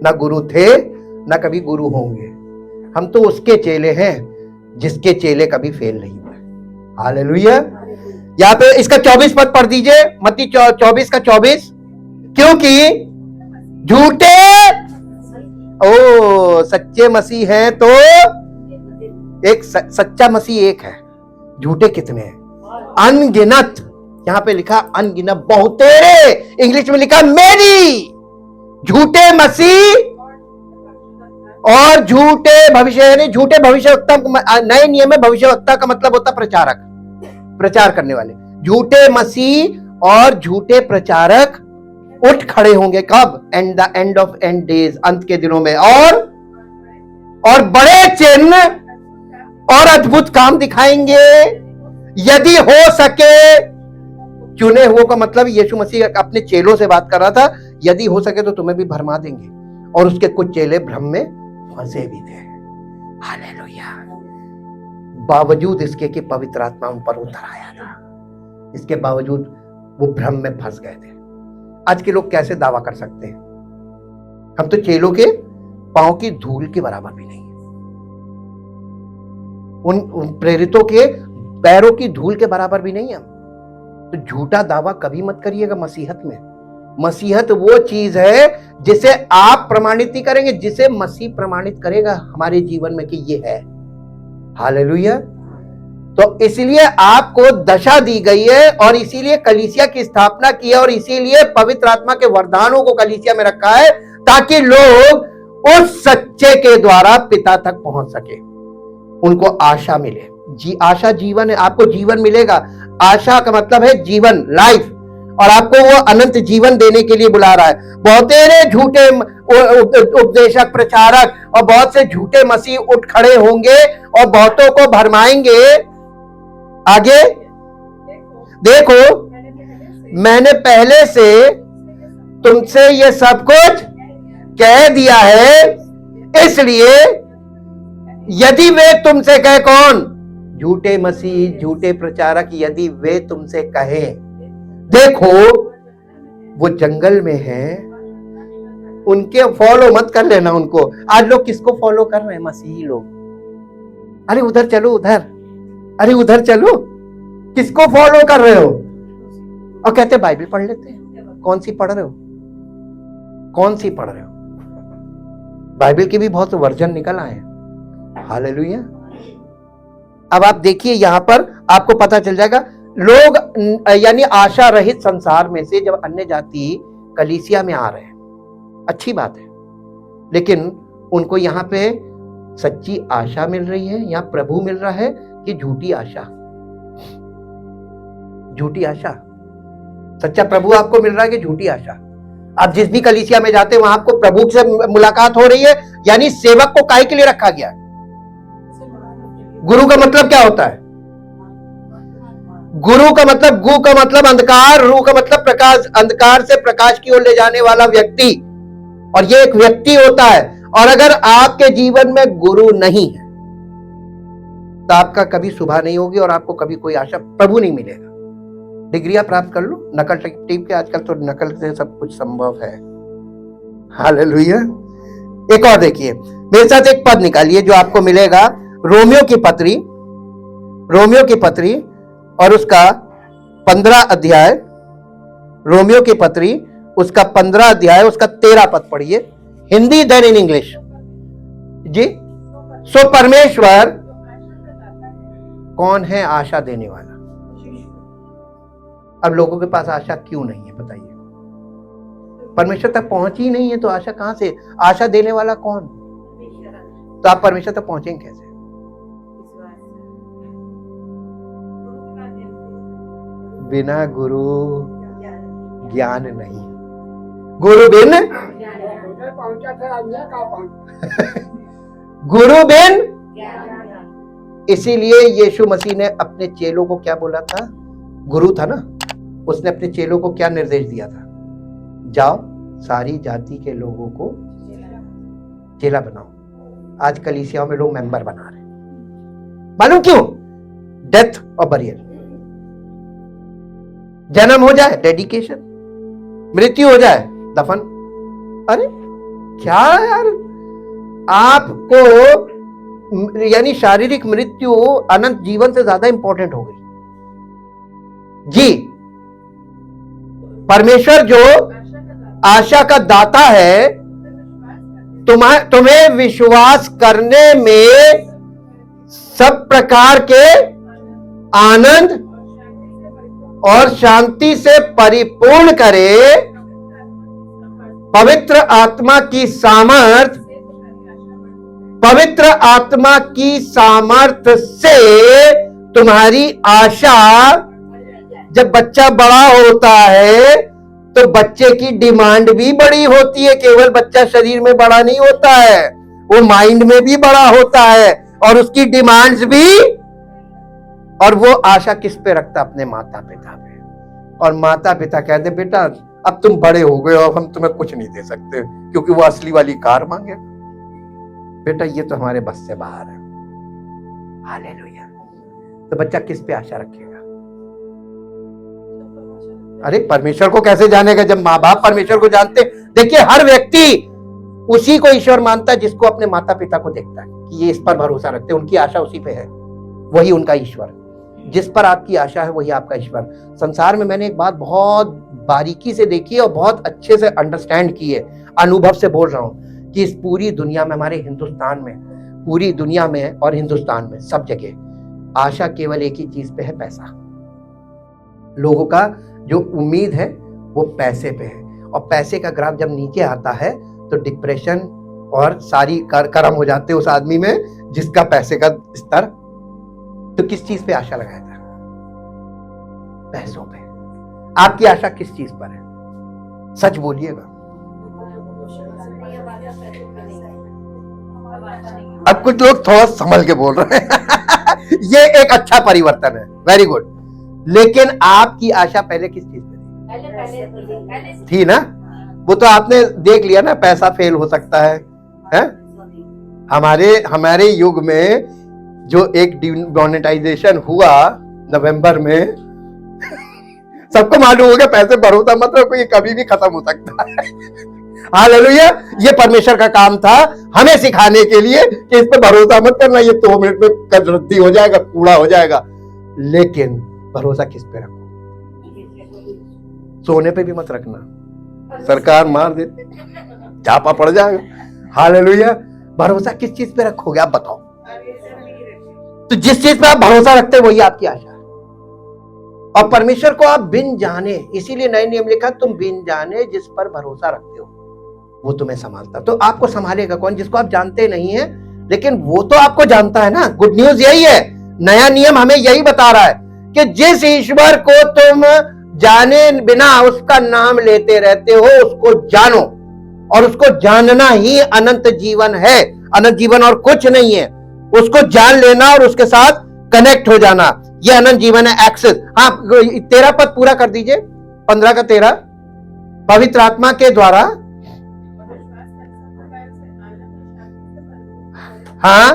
Speaker 1: ना गुरु थे ना कभी गुरु होंगे। हम तो उसके चेले हैं जिसके चेले कभी फेल नहीं हुए। हालेलुया। यहाँ पे इसका 24 पद पढ़ दीजिए, मत्ती 24 का 24। क्योंकि झूठे सच्चे मसीह हैं तो एक सच्चा मसीह एक है, झूठे कितने हैं? अनगिनत। यहां पे लिखा अनगिनत, बहुतेरे। इंग्लिश में लिखा मेरी। झूठे मसीह और झूठे भविष्य, यानी झूठे भविष्यवक्ता। नए नियम में भविष्यवक्ता का मतलब होता प्रचारक, प्रचार करने वाले। झूठे मसीह और झूठे प्रचारक उठ खड़े होंगे। कब? And the end of and days, अंत के दिनों में। और बड़े चिन्ह और अद्भुत काम दिखाएंगे, यदि हो सके। चुने हुए का मतलब यीशु मसीह अपने चेलों से बात कर रहा था, यदि हो सके तो तुम्हें भी भरमा देंगे। और उसके कुछ चेले भ्रम में फंसे भी थे। हालेलुया। बावजूद इसके कि पवित्र आत्मा उन पर उतर आया था, इसके बावजूद वो भ्रम में फंस गए थे। आज के लोग कैसे दावा कर सकते हैं? हम तो चेलों के पांव की धूल के बराबर भी नहीं है, उन प्रेरितों के पैरों की धूल के बराबर भी नहीं है। तो झूठा दावा कभी मत करिएगा मसीहत में। मसीहत वो चीज है जिसे आप प्रमाणित नहीं करेंगे, जिसे मसीह प्रमाणित करेगा हमारे जीवन में कि ये है। हालेलुया। तो इसलिए आपको दशा दी गई है और इसीलिए कलीसिया की स्थापना की है और इसीलिए पवित्र आत्मा के वरदानों को कलीसिया में रखा है ताकि लोग उस सच्चे के द्वारा पिता तक पहुंच सके, उनको आशा मिले। आशा जीवन है, आपको जीवन मिलेगा। आशा का मतलब है जीवन, लाइफ, और आपको वो अनंत जीवन देने के लिए बुला रहा है। बहुतेरे झूठे उपदेशक, प्रचारक और बहुत से झूठे मसीह उठ खड़े होंगे और बहुतों को भरमाएंगे। आगे देखो, मैंने पहले से तुमसे ये सब कुछ कह दिया है, इसलिए यदि वे तुमसे कहे, कौन? झूठे मसीह, झूठे प्रचारक, यदि वे तुमसे कहें, देखो वो जंगल में हैं, उनके फॉलो मत कर लेना उनको। आज लोग किसको फॉलो कर रहे हैं? मसीही लोग। अरे उधर चलो, उधर, अरे उधर चलो, किसको फॉलो कर रहे हो? और कहते बाइबल पढ़ लेते हैं। कौन सी पढ़ रहे हो? कौन सी पढ़ रहे हो? बाइबल के भी बहुत वर्जन निकल आए हैं। हालेलुया। अब आप देखिए, यहां पर आपको पता चल जाएगा, लोग यानी आशा रहित संसार में से जब अन्य जाति कलीसिया में आ रहे हैं, अच्छी बात है, लेकिन उनको यहां पे सच्ची आशा मिल रही है, यहां प्रभु मिल रहा है कि झूठी आशा? झूठी आशा। सच्चा प्रभु आपको मिल रहा है कि झूठी आशा? आप जिस भी कलीसिया में जाते हैं वहां आपको प्रभु से मुलाकात हो रही है, यानी सेवक को काहे के लिए रखा गया है? गुरु का मतलब क्या होता है? गुरु का मतलब, गु का मतलब अंधकार, रू का मतलब प्रकाश, अंधकार से प्रकाश की ओर ले जाने वाला व्यक्ति, और ये एक व्यक्ति होता है। और अगर आपके जीवन में गुरु नहीं है तो आपका कभी सुबह नहीं होगी और आपको कभी कोई आशा, प्रभु नहीं मिलेगा। डिग्रियां प्राप्त कर लो, नकल टीप के, आजकल तो नकल से सब कुछ संभव है। हालेलुया। एक और देखिए, मेरे साथ एक पद निकालिए जो आपको मिलेगा रोमियो की पत्री, रोमियो की पत्री और उसका 15 अध्याय, रोमियो की पत्री उसका 15 अध्याय, उसका 13 पद पढ़िए। हिंदी देन इन इंग्लिश जी। सो परमेश्वर कौन है? आशा देने वाला। अब लोगों के पास आशा क्यों नहीं है बताइए? परमेश्वर तक पहुंची ही नहीं है तो आशा कहां से? आशा देने वाला कौन? तो आप परमेश्वर तक पहुंचेंगे कैसे? बिना गुरु ज्ञान नहीं। गुरु बिन गुरु बिन। इसीलिए यीशु मसीह ने अपने चेलों को क्या बोला था? गुरु था ना, उसने अपने चेलों को क्या निर्देश दिया था? जाओ सारी जाति के लोगों को चेला बनाओ। आज कलीसियाओं में लोग मेंबर बना रहे हैं, मालूम क्यों? डेथ और बरियल, जन्म हो जाए डेडिकेशन, मृत्यु हो जाए दफन। अरे क्या यार, आपको यानी शारीरिक मृत्यु अनंत जीवन से ज्यादा इंपॉर्टेंट हो गई जी। परमेश्वर जो आशा का दाता है, तुम्हें विश्वास करने में सब प्रकार के आनंद और शांति से परिपूर्ण करे। पवित्र आत्मा की सामर्थ, पवित्र आत्मा की सामर्थ से तुम्हारी आशा, जब बच्चा बड़ा होता है तो बच्चे की डिमांड भी बड़ी होती है। केवल बच्चा शरीर में बड़ा नहीं होता है, वो माइंड में भी बड़ा होता है और उसकी डिमांड्स भी। और वो आशा किस पे रखता? अपने माता पिता पे। और माता पिता कहते बेटा अब तुम बड़े हो गए हो, अब हम तुम्हें कुछ नहीं दे सकते, क्योंकि वो असली वाली कार मांगेगा। बेटा ये तो हमारे बस से बाहर है। हालेलुया। तो बच्चा किस पे आशा रखेगा? अरे परमेश्वर को कैसे जानेगा जब माँ बाप परमेश्वर को जानते? देखिए, हर व्यक्ति उसी को ईश्वर मानता है जिसको अपने माता पिता को देखता है कि ये इस पर भरोसा रखते हैं, उनकी आशा उसी पे है, वही उनका ईश्वर। जिस पर आपकी आशा है वही आपका ईश्वर। संसार में मैंने एक बात बहुत बारीकी से देखी है और बहुत अच्छे से अंडरस्टैंड की है, अनुभव से बोल रहा हूं कि इस पूरी दुनिया में, हमारे हिंदुस्तान में, पूरी दुनिया में और हिंदुस्तान में सब जगह आशा केवल एक ही चीज पे है, पैसा। लोगों का जो उम्मीद है वो पैसे पे है, और पैसे का ग्राफ जब नीचे आता है तो डिप्रेशन और सारी कर्म हो जाते हैं उस आदमी में जिसका पैसे का स्तर। तो किस चीज पे आशा लगाया था? पैसों पे। आपकी आशा किस चीज पर है? सच बोलिएगा। अब कुछ लोग थोड़ा संभल के बोल रहे हैं ये एक अच्छा परिवर्तन है, वेरी गुड। लेकिन आपकी आशा पहले किस चीज पे थी ना? वो तो आपने देख लिया ना, पैसा फेल हो सकता है? हमारे युग में जो एक डिमोनेटाइजेशन हुआ नवंबर में सबको मालूम हो गया पैसे भरोसा मत रखो, ये कभी भी खत्म हो सकता है। हालेलुया। ये परमेश्वर का काम था हमें सिखाने के लिए कि इस पे भरोसा मत करना, ये 2 मिनट में रद्दी हो जाएगा, कूड़ा हो जाएगा। लेकिन भरोसा किस पे रखो? सोने पे भी मत रखना, सरकार मार देती, चापा पड़ जाएगा। हालेलुया। भरोसा किस चीज पे रखोगे आप बताओ? तो जिस चीज पे आप भरोसा रखते हैं वही आपकी आशा है। और परमेश्वर को आप बिन जाने, इसीलिए नए नियम लिखा, तुम बिन जाने जिस पर भरोसा रखते हो वो तुम्हें संभालता। तो आपको संभालेगा कौन? जिसको आप जानते नहीं है, लेकिन वो तो आपको जानता है ना। गुड न्यूज यही है, नया नियम हमें यही बता रहा है कि जिस ईश्वर को तुम जाने बिना उसका नाम लेते रहते हो उसको जानो, और उसको जानना ही अनंत जीवन है। अनंत जीवन और कुछ नहीं है, उसको जान लेना और उसके साथ कनेक्ट हो जाना, ये अनंत जीवन है, एक्सेस। हाँ, 13 पद पूरा कर दीजिए, 15 का 13। पवित्र आत्मा के द्वारा, हाँ,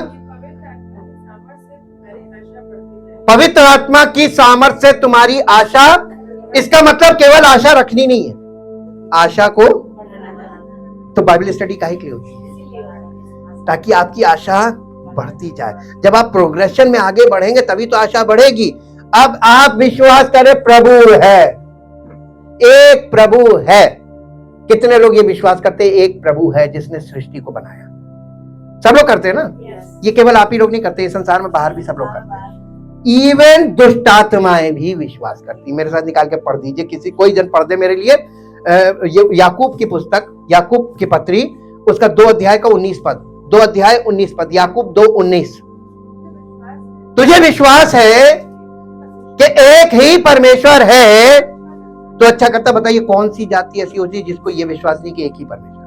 Speaker 1: पवित्र आत्मा की सामर्थ्य से तुम्हारी आशा। इसका मतलब केवल आशा रखनी नहीं है, आशा को तो बाइबल स्टडी काहे के लिए होती है? ताकि आपकी आशा बढ़ती जाए। जब आप प्रोग्रेशन में आगे बढ़ेंगे तभी तो आशा बढ़ेगी। अब आप विश्वास करें प्रभु है, एक प्रभु है। कितने लोग ये विश्वास करते हैं एक प्रभु है जिसने सृष्टि को बनाया? सब लोग करते हैं ना? ये केवल आप ही लोग नहीं करते, इस संसार में बाहर भी सब लोग करते हैं। इवन दुष्ट आत्माएं भी विश्वास करती। मेरे साथ निकाल के पढ़ दीजिए, कोई जन पढ़ दे मेरे लिए। याकूब की पुस्तक, याकूब की पत्री, उसका 2 अध्याय का 19 पद, 2 अध्याय 19 पद, याकूब 2:19। तुझे विश्वास है कि एक ही परमेश्वर है, तो अच्छा करता बताइए कौन सी जाति ऐसी होती है जिसको यह विश्वास नहीं कि एक ही परमेश्वर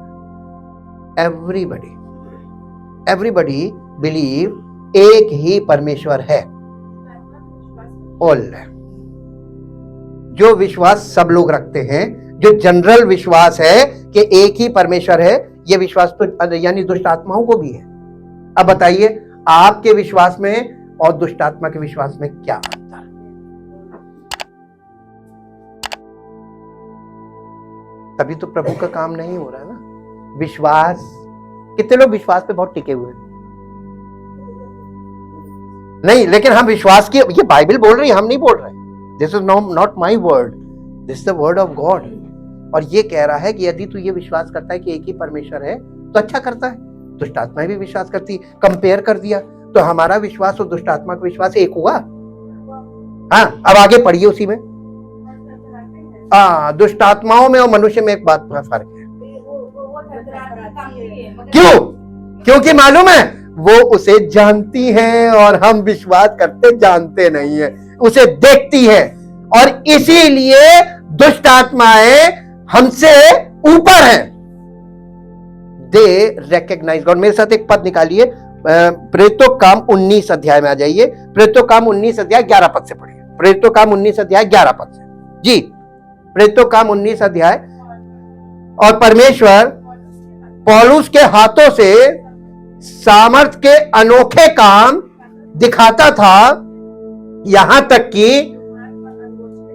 Speaker 1: है? एवरीबडी बिलीव एक ही परमेश्वर है। ऑल, जो विश्वास सब लोग रखते हैं, जो जनरल विश्वास है कि एक ही परमेश्वर है, यह विश्वास तो यानी दुष्ट आत्माओं को भी है। अब बताइए आपके विश्वास में और दुष्ट आत्मा के विश्वास में क्या अंतर है? तभी तो प्रभु का काम नहीं हो रहा है ना। विश्वास, कितने लोग विश्वास पे बहुत टिके हुए हैं? नहीं, लेकिन हम विश्वास की, ये बाइबल बोल रही है, हम नहीं बोल रहे। This is not my word, this is the word of God. और ये कह रहा है कि यदि तू ये विश्वास करता है कि एक ही परमेश्वर है तो अच्छा करता है। दुष्ट आत्माएं भी विश्वास करती। कंपेयर कर दिया तो हमारा विश्वास और दुष्ट आत्मा का विश्वास एक हुआ। हाँ, अब आगे पढ़िए उसी में। दुष्ट आत्माओं में और मनुष्य में एक बात का फर्क है। क्यों? क्योंकि मालूम है वो उसे जानती हैं और हम विश्वास करते जानते नहीं है, उसे देखती है। और इसीलिए दुष्ट आत्माएं हमसे ऊपर हैं। दे रिकॉग्नाइज गॉड। मेरे साथ एक पद निकालिए, प्रेरितों काम 19 अध्याय में आ जाइए। प्रेरितों काम 19 अध्याय 11 पद से पढ़िए। प्रेरितों काम 19 अध्याय 11 पद से जी। प्रेरितों काम 19 अध्याय। और परमेश्वर पौलुस के हाथों से सामर्थ के अनोखे काम दिखाता था, यहां तक कि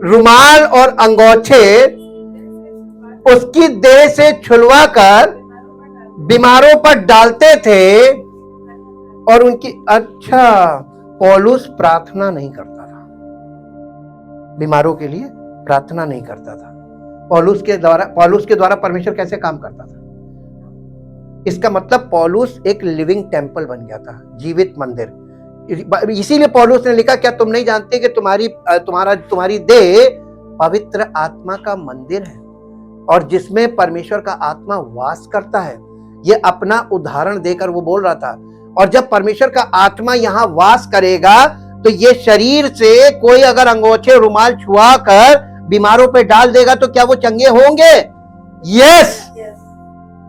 Speaker 1: रुमाल और अंगोछे उसकी देह से छुलवा कर बीमारों पर डालते थे और उनकी। अच्छा, पौलुस प्रार्थना नहीं करता था, बीमारों के लिए प्रार्थना नहीं करता था। पौलुस के द्वारा परमेश्वर कैसे काम करता था? इसका मतलब पौलुस एक लिविंग टेम्पल बन गया था, जीवित मंदिर। इसीलिए पौलुस ने लिखा, क्या तुम नहीं जानते कि तुम्हारी देह पवित्र आत्मा का मंदिर है और जिसमें परमेश्वर का आत्मा वास करता है। ये अपना उदाहरण देकर वो बोल रहा था। और जब परमेश्वर का आत्मा यहाँ वास करेगा तो ये शरीर से कोई अगर अंगोछे रुमाल छुआ कर बीमारों पे डाल देगा तो क्या वो चंगे होंगे? यस।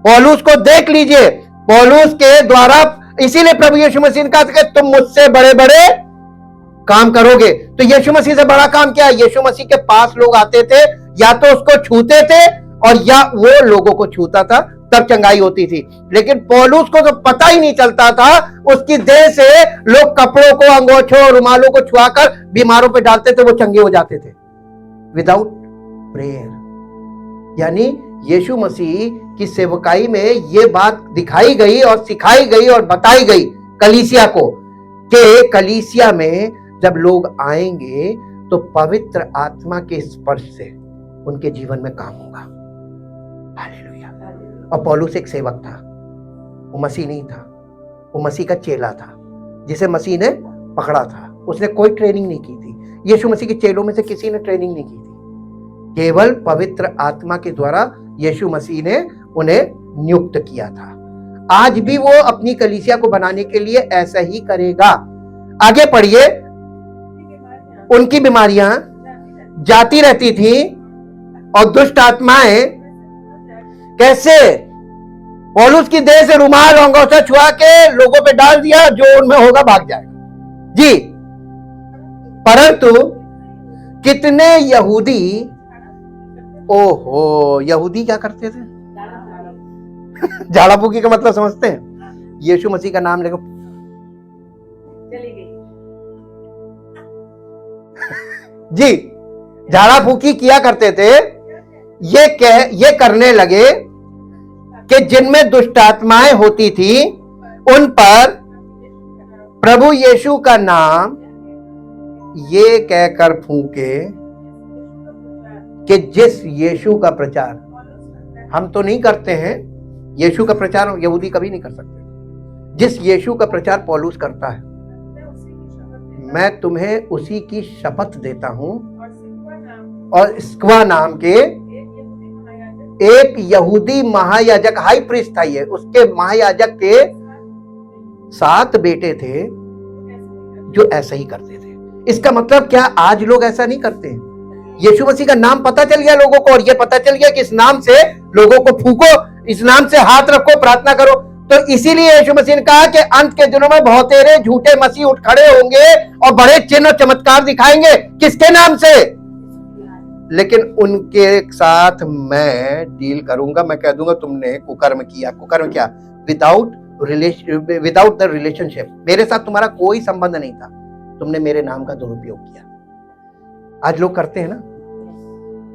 Speaker 1: पौलुस को देख लीजिए, पौलुस के द्वारा, इसीलिए प्रभु यीशु मसीह ने कहा कि तुम मुझसे बड़े बड़े काम करोगे। तो यीशु मसीह से बड़ा काम क्या है? यीशु मसीह के पास लोग आते थे, या तो उसको छूते थे और या वो लोगों को छूता था, तब चंगाई होती थी। लेकिन पौलुस को तो पता ही नहीं चलता था, उसकी देह से लोग कपड़ों को, अंगोछों, रुमालों को छुआकर बीमारों पे डालते थे, वो चंगे हो जाते थे विदाउट प्रेयर। यानी यीशु मसीह की सेवकाई में ये बात दिखाई गई और सिखाई गई और बताई गई कलीसिया को कि कलीसिया में जब लोग आएंगे तो पवित्र आत्मा के स्पर्श से उनके जीवन में काम होगा। हालेलुया। और पौलुस एक सेवक था, वो मसीह नहीं था, वो मसीह का चेला था जिसे मसीह ने पकड़ा था। उसने कोई ट्रेनिंग नहीं की थी। यीशु मसीह के चेलों में से किसी ने ट्रेनिंग नहीं की थी, केवल पवित्र आत्मा के द्वारा यीशु मसीह ने उन्हें नियुक्त किया था। आज भी वो अपनी कलीसिया को बनाने के लिए ऐसा ही करेगा। आगे पढ़िए। उनकी बीमारियां जाती रहती थी और दुष्ट आत्माएं कैसे? पौलुस की देह से रुमाल अंगोछा छुआ के लोगों पे डाल दिया, जो उनमें होगा भाग जाएगा जी। परंतु कितने यहूदी, ओहो, यहूदी क्या करते थे? झाड़ा फूकी का मतलब समझते हैं? यीशु मसीह का नाम लेकर चली गई जी, झाड़ा फूकी किया करते थे। ये करने लगे कि जिनमें दुष्ट आत्माएं होती थी उन पर प्रभु यीशु का नाम ये कहकर फूके कि जिस यीशु का प्रचार हम तो नहीं करते हैं, यीशु का प्रचार यहूदी कभी नहीं कर सकते। जिस यीशु का प्रचार पौलुस करता है, मैं तुम्हें उसी की शपथ देता हूं। और स्क्वा नाम के एक यहूदी महायाजक, हाई प्रीस्ट था ये, उसके महायाजक के 7 बेटे थे जो ऐसा ही करते थे। इसका मतलब क्या आज लोग ऐसा नहीं करते? यीशु मसीह का नाम पता चल गया लोगों को, और ये पता चल गया कि इस नाम से लोगों को फूको, इस नाम से हाथ रखो, प्रार्थना करो। तो इसीलिए यीशु मसीह ने कहा कि अंत के दिनों में बहुतेरे झूठे मसीह उठ खड़े होंगे और बड़े चिन्ह और चमत्कार दिखाएंगे। किसके नाम से? लेकिन उनके साथ मैं डील करूंगा। मैं कह दूंगा तुमने कुकर्म किया। कुकर्म क्या? Without the relationship. मेरे साथ तुम्हारा कोई संबंध नहीं था, तुमने मेरे नाम का दुरुपयोग किया। आज लोग करते हैं ना।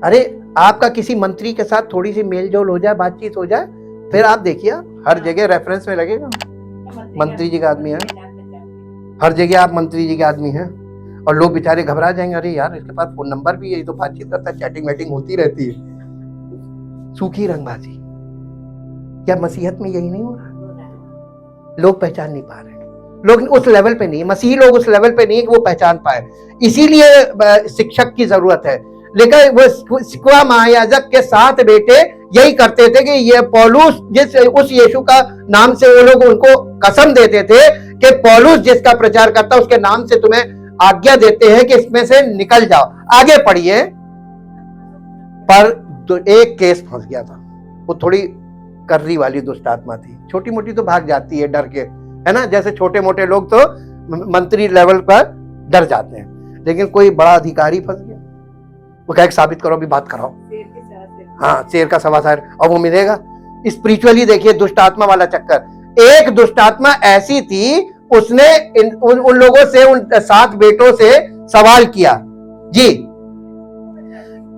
Speaker 1: अरे आपका किसी मंत्री के साथ थोड़ी सी मेल जोल हो जाए, बातचीत हो जाए, फिर आप देखिए हर जगह रेफरेंस में लगेगा मंत्री जी का आदमी है। हर जगह आप मंत्री जी के आदमी हैं और लोग बेचारे घबरा जाएंगे। अरे यार, इसके पास फोन नंबर भी है, तो बातचीत करता है, चैटिंग वैटिंग होती रहती है। सूखी रंगबाजी। क्या मसीहत में यही नहीं हो रहा? लोग पहचान नहीं पा रहे, लोग उस लेवल पे नहीं, मसीही लोग उस लेवल पे नहीं कि वो पहचान पाए। इसीलिए शिक्षक की जरूरत है। लेकिन वो स्क्वा महायाजक के 7 बेटे यही करते थे कि ये पौलुस उस यीशु का नाम से, वो लोग उनको कसम देते थे कि पौलुस जिसका प्रचार करता है उसके नाम से तुम्हें आज्ञा देते हैं कि इसमें से निकल जाओ। आगे पढ़िए। पर एक केस फंस गया था। वो थोड़ी कर्री वाली दुष्ट आत्मा थी। छोटी मोटी तो भाग जाती है डर के, है ना। जैसे छोटे मोटे लोग तो मंत्री लेवल पर डर जाते हैं, लेकिन कोई बड़ा अधिकारी फंस गया। वो कहे साबित करो, अभी बात कराओ। हाँ, शेर का सवा शेर, और वो मिलेगा। स्पिरिचुअली देखिए दुष्ट आत्मा वाला चक्कर। एक दुष्ट आत्मा ऐसी थी, उसने उन लोगों से, उन 7 बेटों से सवाल किया जी।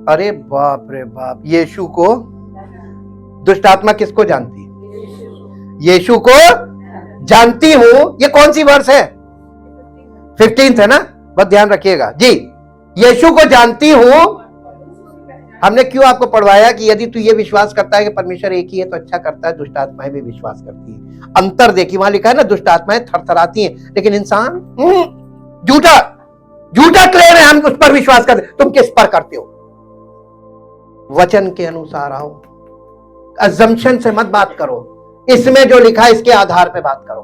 Speaker 1: अरे बाप रे बाप, यीशु को दुष्ट आत्मा किसको जानती? यीशु को जानती हूं। ये कौन सी वर्ष है? 15 है ना, बहुत ध्यान रखिएगा जी। यीशु को जानती हूं हमने क्यों आपको पढ़वाया कि यदि तू ये विश्वास करता है कि परमेश्वर एक ही है तो अच्छा करता है, दुष्ट आत्माएं भी विश्वास करती है। अंतर देखिए, वहां लिखा है ना, दुष्ट आत्माएं थरथराती हैं, लेकिन इंसान झूठा झूठा क्लेम है, हम उस पर विश्वास करते। तुम किस पर करते हो? वचन के अनुसार आओ, अजम्पशन से मत बात करो, इसमें जो लिखा है इसके आधार पे बात करो।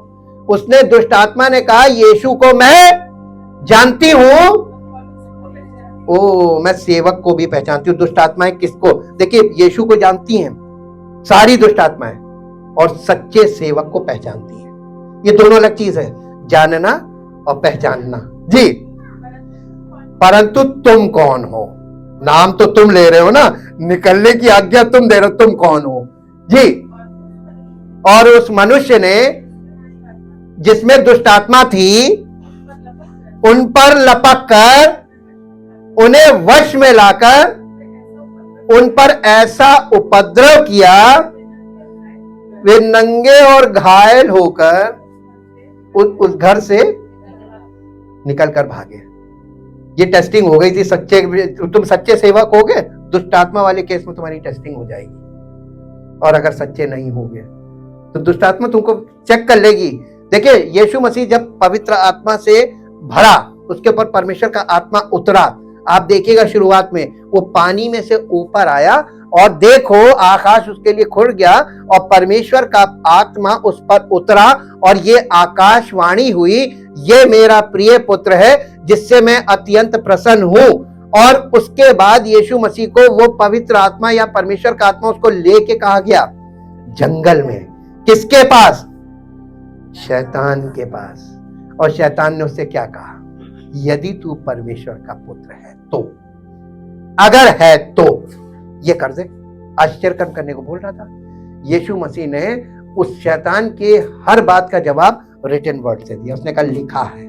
Speaker 1: उसने, दुष्ट आत्मा ने कहा, यीशु को मैं जानती हूं, ओ मैं सेवक को भी पहचानती हूं। दुष्ट आत्माएं किसको? देखिए, यीशु को जानती हैं सारी दुष्ट आत्माएं, और सच्चे सेवक को पहचानती हैं। ये दोनों अलग चीज है, जानना और पहचानना जी। परंतु तुम कौन हो? नाम तो तुम ले रहे हो ना, निकलने की आज्ञा तुम दे रहे हो, तुम कौन हो जी? और उस मनुष्य ने, जिसमें दुष्ट आत्मा थी, उन पर लपक कर, उन्हें वश में लाकर उन पर ऐसा उपद्रव किया, वे नंगे और घायल होकर उस घर से निकल कर भागे। ये टेस्टिंग हो गई थी। सच्चे, तुम सच्चे सेवक हो गए, दुष्ट आत्मा वाले केस में तुम्हारी टेस्टिंग हो जाएगी। और अगर सच्चे नहीं होगे तो दुष्ट आत्मा तुमको चेक कर लेगी। देखिए, यीशु मसीह जब पवित्र आत्मा से भरा, उसके ऊपर परमेश्वर का आत्मा उतरा। आप देखिएगा, शुरुआत में वो पानी में से ऊपर आया और देखो आकाश उसके लिए खुल गया और परमेश्वर का आत्मा उस पर उतरा और ये आकाशवाणी हुई, ये मेरा प्रिय पुत्र है जिससे मैं अत्यंत प्रसन्न हूं। और उसके बाद यीशु मसीह को वो पवित्र आत्मा या परमेश्वर का आत्मा उसको लेके कहा गया जंगल में। किसके पास? शैतान के पास। और शैतान ने उससे क्या कहा? यदि तू परमेश्वर का पुत्र है तो, अगर है तो ये कर दे। आश्चर्य करने को बोल रहा था। यीशु मसीह ने उस शैतान के हर बात का जवाब रिटन वर्ड से दिया। उसने कहा लिखा है,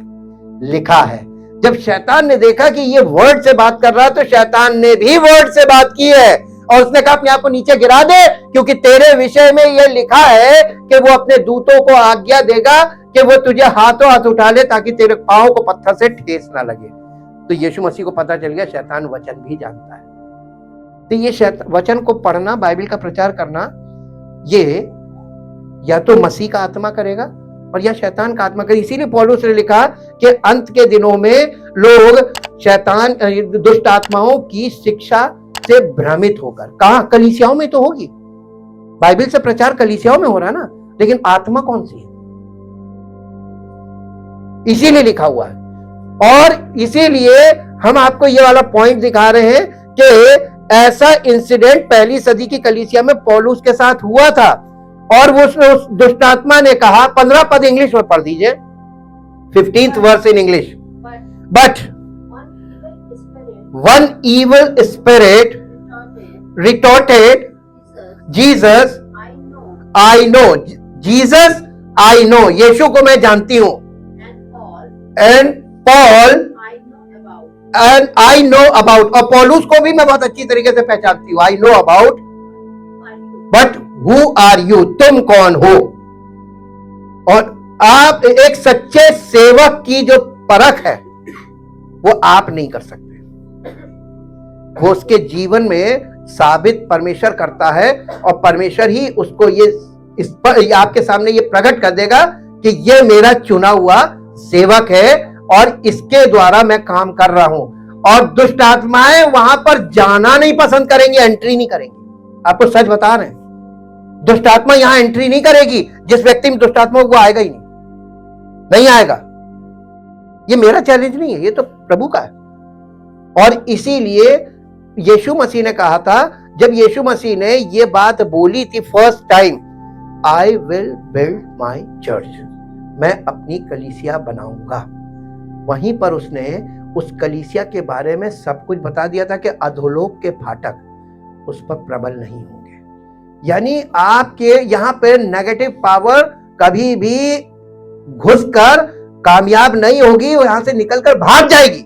Speaker 1: लिखा है। जब शैतान ने देखा कि ये वर्ड से बात कर रहा है, तो शैतान ने भी वर्ड से बात की है और उसने कहा अपने आप को नीचे गिरा दे, क्योंकि तेरे विषय में ये लिखा है कि वो अपने दूतों को आज्ञा देगा कि वो तुझे हाथों हाथ उठा ले ताकि तेरे पांव को पत्थर से ठेस ना लगे। तो यीशु मसीह को पता चल गया शैतान वचन भी जानता है। तो ये वचन को पढ़ना, बाइबल का प्रचार करना, ये या तो मसीह का आत्मा करेगा और या शैतान का आत्मा करेगा। इसीलिए पौलुस ने लिखा कि अंत के दिनों में लोग शैतान, दुष्ट आत्माओं की शिक्षा से भ्रमित होकर, कहां? कलीसियाओं में तो होगी। बाइबल से प्रचार कलीसियाओं में हो रहा है ना, लेकिन आत्मा कौन सी है? इसीलिए लिखा हुआ है। और इसीलिए हम आपको ये वाला पॉइंट दिखा रहे हैं कि ऐसा इंसिडेंट पहली सदी की कलीसिया में पौलुस के साथ हुआ था। और वो उस दुष्ट आत्मा ने कहा, 15 पद इंग्लिश में पढ़ दीजिए, 15th verse in English. But one evil spirit retorted Jesus, I know. Jesus I know, यीशु को मैं जानती हूं। And Paul and I know about, और पौलुस को भी मैं बहुत अच्छी तरीके से पहचानती हूं। I know about, but who are you? तुम कौन हो? और आप एक सच्चे सेवक की जो परख है वो आप नहीं कर सकते, वो उसके जीवन में साबित परमेश्वर करता है। और परमेश्वर ही उसको ये आपके सामने ये प्रकट कर देगा कि ये मेरा चुना हुआ सेवक है और इसके द्वारा मैं काम कर रहा हूं। और दुष्ट आत्माएं वहां पर जाना नहीं पसंद करेंगे, एंट्री नहीं करेंगी। आपको सच बता रहे हैं, दुष्ट आत्मा यहां एंट्री नहीं करेगी। जिस व्यक्ति में दुष्ट आत्मा वो आएगा ही नहीं आएगा। ये मेरा चैलेंज नहीं है, ये तो प्रभु का है। और इसीलिए यीशु मसीह ने कहा था, जब यीशु मसीह ने ये बात बोली थी first time, I will build my church, मैं अपनी कलीसिया बनाऊंगा। वहीं पर उसने उस कलीसिया के बारे में सब कुछ बता दिया था कि अधोलोक के फाटक उस पर प्रबल नहीं होंगे। यानी आपके यहां पे नेगेटिव पावर कभी भी घुसकर कामयाब नहीं होगी, वो यहां से निकलकर भाग जाएगी।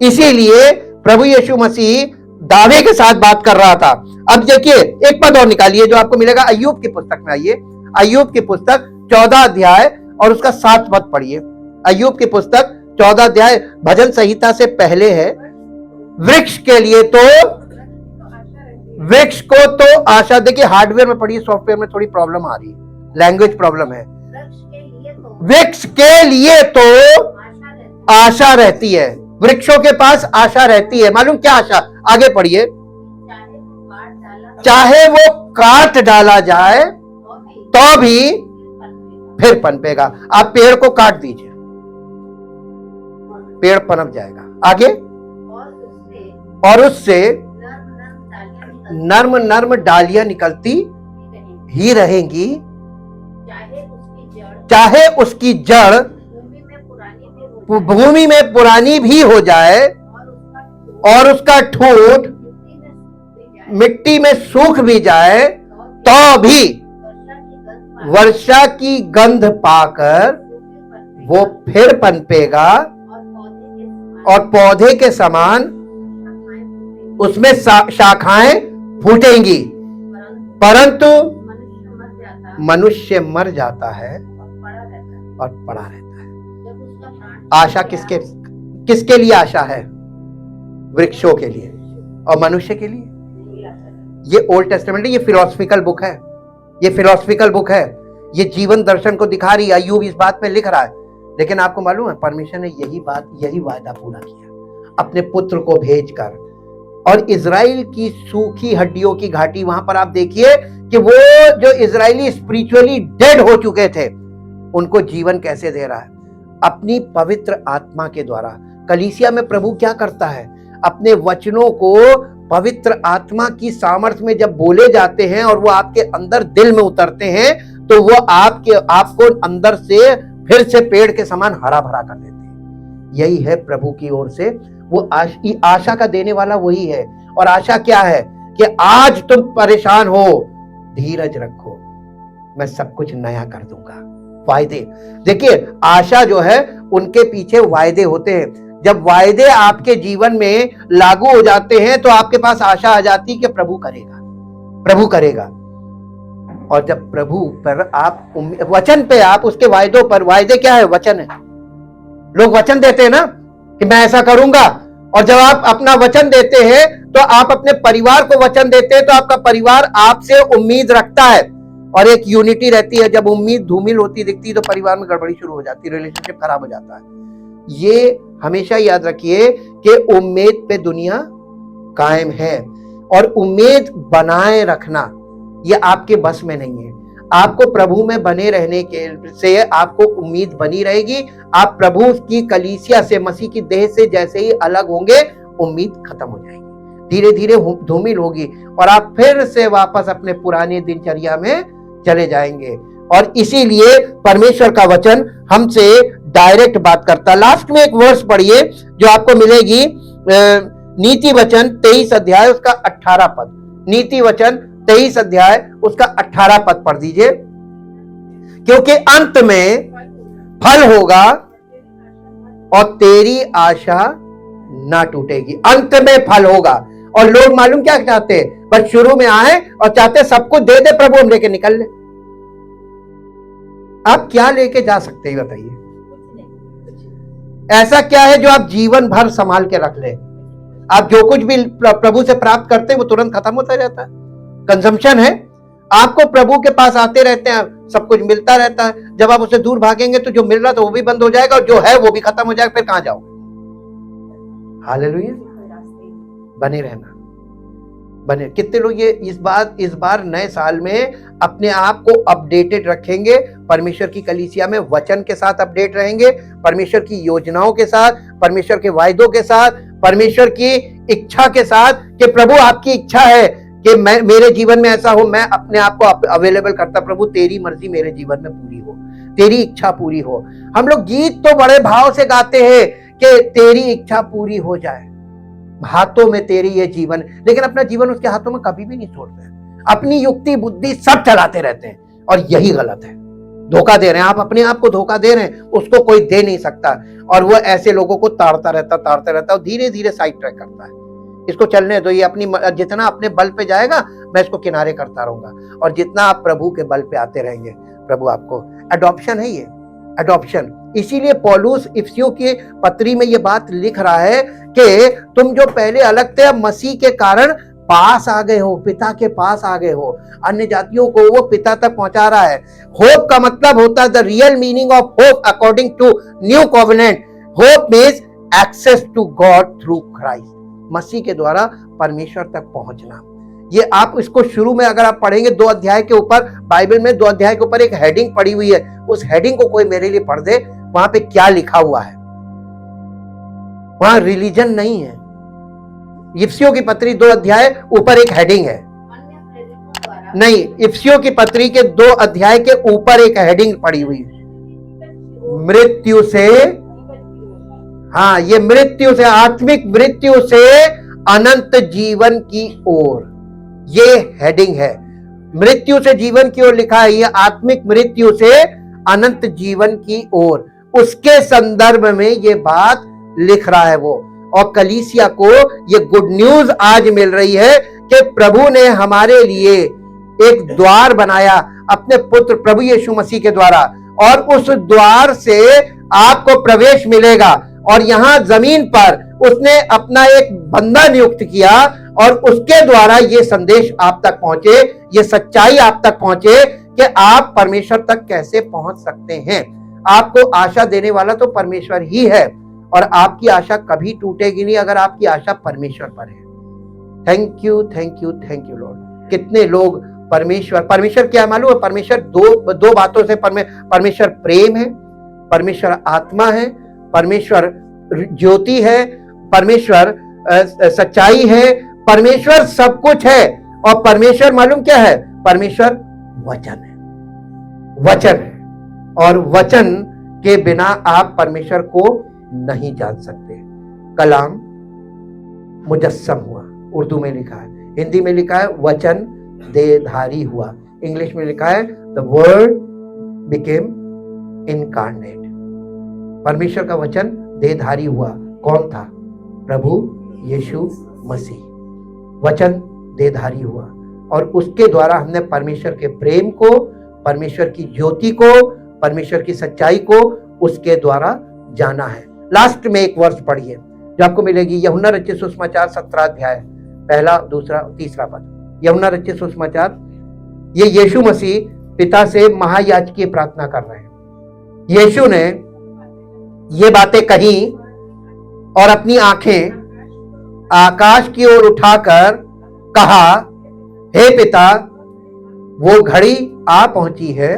Speaker 1: इसीलिए प्रभु यीशु मसीह दावे के साथ बात कर रहा था। अब देखिए, एक पद और निकालिए जो आपको मिलेगा अय्यूब की पुस्तक में। आइए, अय्यूब की पुस्तक 14 अध्याय और उसका 7 पद पढ़िए। अय्यूब की पुस्तक 14 अध्याय भजन संहिता से पहले है। वृक्ष के लिए तो वृक्ष को तो आशा, देखिए हार्डवेयर में पढ़िए, सॉफ्टवेयर में थोड़ी प्रॉब्लम आ रही है, लैंग्वेज प्रॉब्लम है। वृक्ष के लिए तो आशा रहती है, वृक्षों के पास आशा रहती है। मालूम क्या आशा? आगे पढ़िए। चाहे वो काट डाला जाए तो भी फिर पनपेगा। आप पेड़ को काट दीजिए, पेड़ पनप जाएगा। आगे, और उससे नर्म नर्म डालियां निकलती ही रहेंगी, चाहे उसकी जड़ भूमि में पुरानी भी हो जाए और उसका ठूंठ मिट्टी में सूख भी जाए, तो भी वर्षा की गंध पाकर वो फिर पनपेगा और पौधे के समान उसमें शाखाएं फूटेंगी। परंतु मनुष्य मर जाता है और पड़ा रहता है। आशा किसके लिए आशा है? वृक्षों के लिए और मनुष्य के लिए। ये ओल्ड टेस्टामेंट है, ये फिलोसफिकल बुक है, ये फिलोसफिकल बुक है, ये जीवन दर्शन को दिखा रही है। अय्यूब इस बात पे लिख रहा है। लेकिन आपको मालूम है, परमेश्वर ने यही वादा पूरा किया अपने पुत्र को भेजकर। और इजराइल की सूखी हड्डियों की घाटी, वहां पर आप देखिए कि वो जो इजरायली स्पिरिचुअली डेड हो चुके थे, उनको जीवन कैसे दे रहा है? अपनी पवित्र आत्मा के द्वारा। कलीसिया में प्रभु क्या करता है? अपने वचनों को पवित्र आत्मा की सामर्थ्य में जब बोले जाते हैं और वो आपके अंदर दिल में उतरते हैं, तो वो आपको अंदर से फिर से पेड़ के समान हरा भरा कर देते हैं। यही है प्रभु की ओर से वो आशा का देने वाला वही है। और आशा क्या है? कि आज तुम परेशान हो, धीरज रखो, मैं सब कुछ नया कर दूंगा। वायदे, देखिए आशा जो है उनके पीछे वायदे होते हैं। जब वायदे आपके जीवन में लागू हो जाते हैं तो आपके पास आशा आ जाती है कि प्रभु करेगा, प्रभु करेगा। और जब प्रभु पर आप वचन पे, आप उसके वायदों पर, वायदे क्या है? वचन है। लोग वचन देते हैं ना कि मैं ऐसा करूंगा, और जब आप अपना वचन देते हैं तो आप अपने परिवार को वचन देते हैं, तो आपका परिवार आपसे उम्मीद रखता है और एक यूनिटी रहती है। जब उम्मीद धूमिल होती दिखती है तो परिवार में गड़बड़ी शुरू हो जाती है, रिलेशनशिप खराब हो जाता है। ये हमेशा याद रखिए कि उम्मीद पे दुनिया कायम है, और उम्मीद बनाए रखना ये आपके बस में नहीं है। आपको प्रभु में बने रहने के से आपको उम्मीद बनी रहेगी। आप प्रभु की कलीसिया से, मसीह की देह से जैसे ही अलग होंगे, उम्मीद खत्म हो जाएगी, धीरे धीरे धूमिल होगी, और आप फिर से वापस अपने पुराने दिनचर्या में चले जाएंगे। और इसीलिए परमेश्वर का वचन हमसे डायरेक्ट बात करता है। लास्ट में एक वर्स पढ़िए जो आपको मिलेगी, नीति वचन 23 अध्याय उसका 18 पद। नीति वचन 23 अध्याय उसका 18 पद पढ़ दीजिए। क्योंकि अंत में फल होगा और तेरी आशा ना टूटेगी। अंत में फल होगा। और लोग मालूम क्या चाहते हैं? बस शुरू में आए और चाहते सब कुछ दे दे प्रभु, हम लेके निकल ले। आप क्या लेके जा सकते हैं बताइए? ऐसा क्या है जो आप जीवन भर संभाल के रख ले? आप जो कुछ भी प्रभु से प्राप्त करते हैं वो तुरंत खत्म होता जाता है। कंजम्पशन है। आपको प्रभु के पास आते रहते हैं, सब कुछ मिलता रहता है। जब आप उससे दूर भागेंगे तो जो मिल रहा था वो भी बंद हो जाएगा, और जो है वो भी खत्म हो जाएगा। फिर कहां जाओगे? हालेलुया। बने रहना, बने। कितने लोग ये इस बार नए साल में अपने आप को अपडेटेड रखेंगे? परमेश्वर की कलीसिया में वचन के साथ अपडेट रहेंगे, परमेश्वर की योजनाओं के साथ, परमेश्वर के वायदों के साथ, परमेश्वर की इच्छा के साथ, कि प्रभु आपकी इच्छा है कि मैं, मेरे जीवन में ऐसा हो। मैं अपने आप को अवेलेबल करता, प्रभु तेरी मर्जी मेरे जीवन में पूरी हो, तेरी इच्छा पूरी हो। हम लोग गीत तो बड़े भाव से गाते हैं कि तेरी इच्छा पूरी हो जाए, हाथों में तेरी ये जीवन, लेकिन अपना जीवन उसके हाथों में कभी भी नहीं छोड़ते हैं। अपनी युक्ति बुद्धि सब चलाते रहते हैं, और यही गलत है। धोखा दे रहे हैं, आप अपने आप को धोखा दे रहे हैं, उसको कोई दे नहीं सकता। और वो ऐसे लोगों को ताड़ता रहता और धीरे धीरे साइड ट्रैक करता है। इसको चलने दो, ये अपनी जितना अपने बल पे जाएगा मैं इसको किनारे करता रहूंगा। और जितना आप प्रभु के बल पे आते रहेंगे, प्रभु आपको, अडॉप्शन है ये, अडॉप्शन। इसीलिए पौलुस इफिसियों की पत्री में ये बात लिख रहा है कि तुम जो पहले अलग थे, अब मसीह के कारण पास आ गए हो, पिता के पास आ गए हो। अन्य जातियों को वो पिता तक पहुंचा रहा है। होप का मतलब होता है the real meaning of hope according to new covenant. Hope means access to God through Christ, मसीह के द्वारा परमेश्वर तक पहुंचना। ये आप इसको शुरू में अगर आप पढ़ेंगे 2 अध्याय के ऊपर, बाइबल में 2 अध्याय के ऊपर एक हेडिंग पड़ी हुई है, उस हेडिंग को कोई मेरे लिए पढ़ दे, वहां पे क्या लिखा हुआ है। वहां रिलीजन नहीं है। इफिसियों की पत्री 2 अध्याय ऊपर एक हेडिंग है, नहीं, इफिसियों की पत्री के 2 अध्याय के ऊपर एक हेडिंग पड़ी हुई है, मृत्यु से, हाँ, ये मृत्यु से, आत्मिक मृत्यु से अनंत जीवन की ओर, ये हेडिंग है। मृत्यु से जीवन की ओर लिखा है, ये आत्मिक मृत्यु से अनंत जीवन की ओर, उसके संदर्भ में ये बात लिख रहा है वो। और कलीसिया को ये गुड न्यूज आज मिल रही है कि प्रभु ने हमारे लिए एक द्वार बनाया अपने पुत्र प्रभु यीशु मसीह के द्वारा, और उस द्वार से आपको प्रवेश मिलेगा। और यहां जमीन पर उसने अपना एक बंदा नियुक्त किया, और उसके द्वारा ये संदेश आप तक पहुंचे, ये सच्चाई आप तक पहुंचे कि आप परमेश्वर तक कैसे पहुंच सकते हैं। आपको आशा देने वाला तो परमेश्वर ही है, और आपकी आशा कभी टूटेगी नहीं अगर आपकी आशा परमेश्वर पर है। Thank you, thank you, thank you Lord. कितने लोग परमेश्वर क्या मालूम है? परमेश्वर दो बातों से, परमेश्वर प्रेम है, परमेश्वर आत्मा है, परमेश्वर ज्योति है, परमेश्वर सच्चाई है, परमेश्वर सब कुछ है। और परमेश्वर मालूम क्या है? परमेश्वर वचन है, वचन है, और वचन के बिना आप परमेश्वर को नहीं जान सकते। कलाम मुजस्सम हुआ, उर्दू में लिखा है, हिंदी में लिखा है वचन देहधारी हुआ, इंग्लिश में लिखा है द वर्ड बिकेम इनकार्नेट। परमेश्वर का वचन देहधारी हुआ। कौन था? प्रभु यीशु मसीह। वचन देहधारी हुआ, और उसके द्वारा हमने परमेश्वर के प्रेम को, परमेश्वर की ज्योति को, परमेश्वर की सच्चाई को उसके द्वारा जाना है। लास्ट में एक वर्ष पढ़िए जो आपको मिलेगी, यूहन्ना रचित सुसमाचार 17 अध्याय 1, 2, 3 पद। यूहन्ना रचित सुसमाचार, ये यीशु मसीह पिता से महायाजकीय प्रार्थना कर रहे हैं। यीशु ने ये बातें कही और अपनी आंखें आकाश की ओर उठाकर कहा, हे पिता, वो घड़ी आ पहुंची है,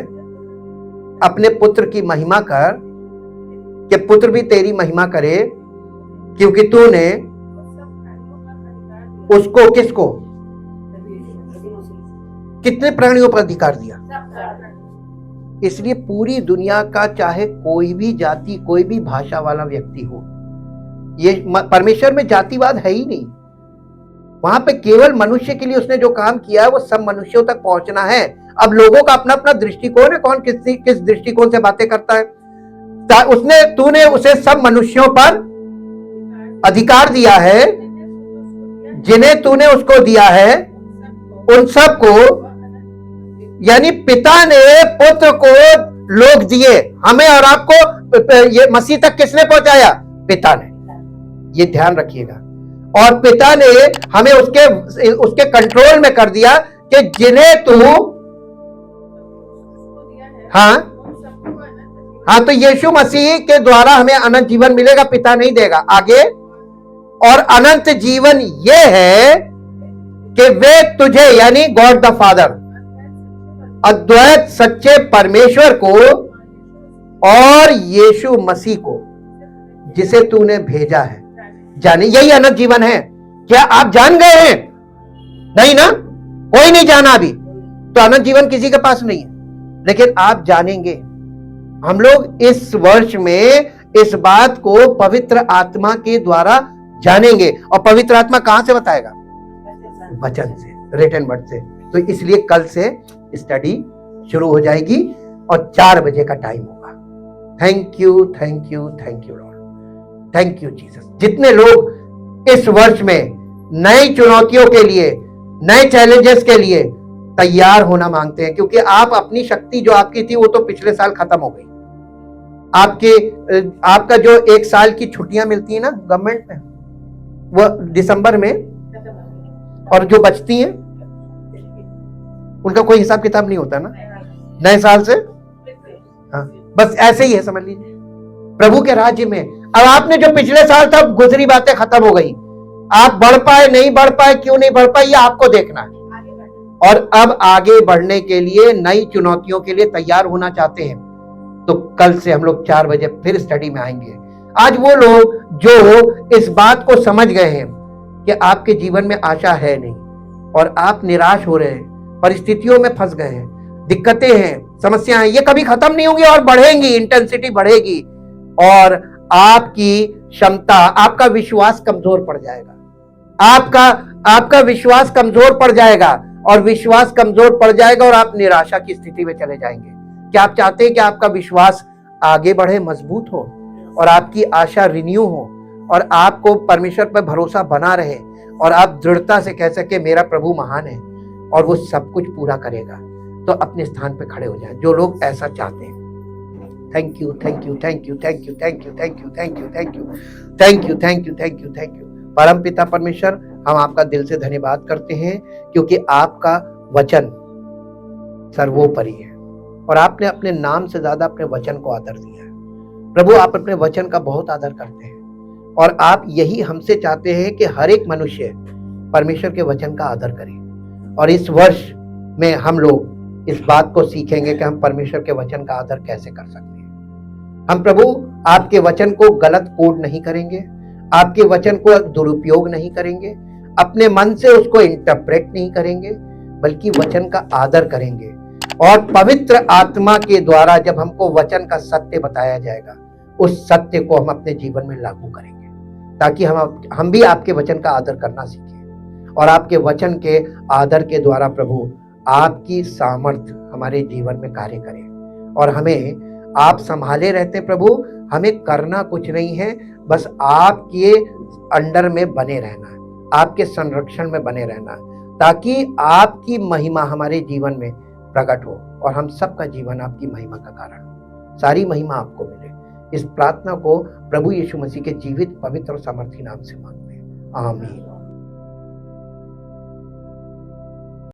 Speaker 1: अपने पुत्र की महिमा कर, कि पुत्र भी तेरी महिमा करे, क्योंकि तूने उसको, किसको, कितने प्राणियों पर अधिकार दिया? इसलिए पूरी दुनिया का चाहे कोई भी जाति, कोई भी भाषा वाला व्यक्ति हो, ये परमेश्वर में जातिवाद है ही नहीं। वहां पे केवल मनुष्य के लिए उसने जो काम किया है वो सब मनुष्यों तक पहुंचना है। अब लोगों का अपना अपना दृष्टिकोण है, कौन किस दृष्टिकोण से बातें करता है। तूने उसे सब मनुष्यों पर अधिकार दिया है, जिन्हें तूने उसको दिया है उन सबको, यानी पिता ने पुत्र को लोग दिए, हमें और आपको ये मसीह तक किसने पहुंचाया? पिता ने। ये ध्यान रखिएगा। और पिता ने हमें उसके कंट्रोल में कर दिया कि जिन्हें तू, हाँ, तो यीशु मसीह के द्वारा हमें अनंत जीवन मिलेगा, पिता नहीं देगा। आगे, और अनंत जीवन ये है कि वे तुझे, यानी गॉड द फादर, अद्वैत सच्चे परमेश्वर को, और यीशु मसीह को जिसे तूने भेजा है, जाने। यही अनंत जीवन है। क्या आप जान गए हैं? नहीं ना, कोई नहीं जाना अभी, तो अनंत जीवन किसी के पास नहीं है, लेकिन आप जानेंगे। हम लोग इस वर्ष में इस बात को पवित्र आत्मा के द्वारा जानेंगे। और पवित्र आत्मा कहां से बताएगा? वचन से, रिटन वर्ड से। तो इसलिए कल से स्टडी शुरू हो जाएगी और 4 बजे का टाइम होगा। Thank you, thank you, thank you Lord, thank you Jesus. जितने लोग इस वर्ष में नई चुनौतियों के लिए, नए चैलेंजेस के लिए तैयार होना मांगते हैं, क्योंकि आप अपनी शक्ति जो आपकी थी वो तो पिछले साल खत्म हो गई। आपका जो 1 साल की छुट्टियां मिलती है ना गवर्नमेंट में, वो दिसंबर में और जो बचती हैं उनका कोई हिसाब किताब नहीं होता ना नए साल से। हाँ, बस ऐसे ही है, समझ लीजिए प्रभु के राज्य में। अब आपने जो पिछले साल था गुजरी बातें खत्म हो गई, आप बढ़ पाए नहीं बढ़ पाए, क्यों नहीं बढ़ पाए, ये आपको देखना है। और अब आगे बढ़ने के लिए, नई चुनौतियों के लिए तैयार होना चाहते हैं तो कल से हम लोग 4 बजे फिर स्टडी में आएंगे। आज वो लोग जो इस बात को समझ गए हैं कि आपके जीवन में आशा है नहीं और आप निराश हो रहे हैं, परिस्थितियों में फंस गए हैं, दिक्कतें हैं, समस्याएं, ये कभी खत्म नहीं होंगी और बढ़ेंगी, इंटेंसिटी बढ़ेगी और आपकी क्षमता, आपका विश्वास कमजोर पड़ जाएगा। आपका विश्वास कमजोर पड़ जाएगा और विश्वास कमजोर पड़ जाएगा और आप निराशा की स्थिति में चले जाएंगे। क्या आप चाहते हैं कि आपका विश्वास आगे बढ़े, मजबूत हो और आपकी आशा रिन्यू हो और आपको परमेश्वर पर भरोसा बना रहे और आप दृढ़ता से कह सके मेरा प्रभु महान है और वो सब कुछ पूरा करेगा? तो अपने स्थान पे खड़े हो जाएं जो लोग ऐसा चाहते हैं। Thank you, thank you, thank you, thank you, thank you, thank you, thank you, thank you, thank you, thank you, thank you, thank you. परम पिता परमेश्वर, हम आपका दिल से धन्यवाद करते हैं क्योंकि आपका वचन सर्वोपरि है और आपने अपने नाम से ज्यादा अपने वचन को आदर दिया है। प्रभु, आप अपने वचन का बहुत आदर करते हैं और आप यही हमसे चाहते हैं कि हर एक मनुष्य परमेश्वर के वचन का आदर करे। और इस वर्ष में हम लोग इस बात को सीखेंगे कि हम परमेश्वर के वचन का आदर कैसे कर सकते हैं। हम प्रभु आपके वचन को गलत कोड नहीं करेंगे, आपके वचन को दुरुपयोग नहीं करेंगे, अपने मन से उसको इंटरप्रेट नहीं करेंगे, बल्कि वचन का आदर करेंगे। और पवित्र आत्मा के द्वारा जब हमको वचन का सत्य बताया जाएगा, उस सत्य को हम अपने जीवन में लागू करेंगे ताकि हम भी आपके वचन का आदर करना सीखें और आपके वचन के आदर के द्वारा प्रभु आपकी सामर्थ्य हमारे जीवन में कार्य करे और हमें आप संभाले रहते प्रभु। हमें करना कुछ नहीं है, बस आपके अंडर में बने रहना है, आपके संरक्षण में बने रहना है ताकि आपकी महिमा हमारे जीवन में प्रकट हो और हम सबका जीवन आपकी महिमा का कारण हो। सारी महिमा आपको मिले। इस प्रार्थना को प्रभु यीशु मसीह के जीवित, पवित्र और सामर्थी नाम से मांगते हैं, आमीन।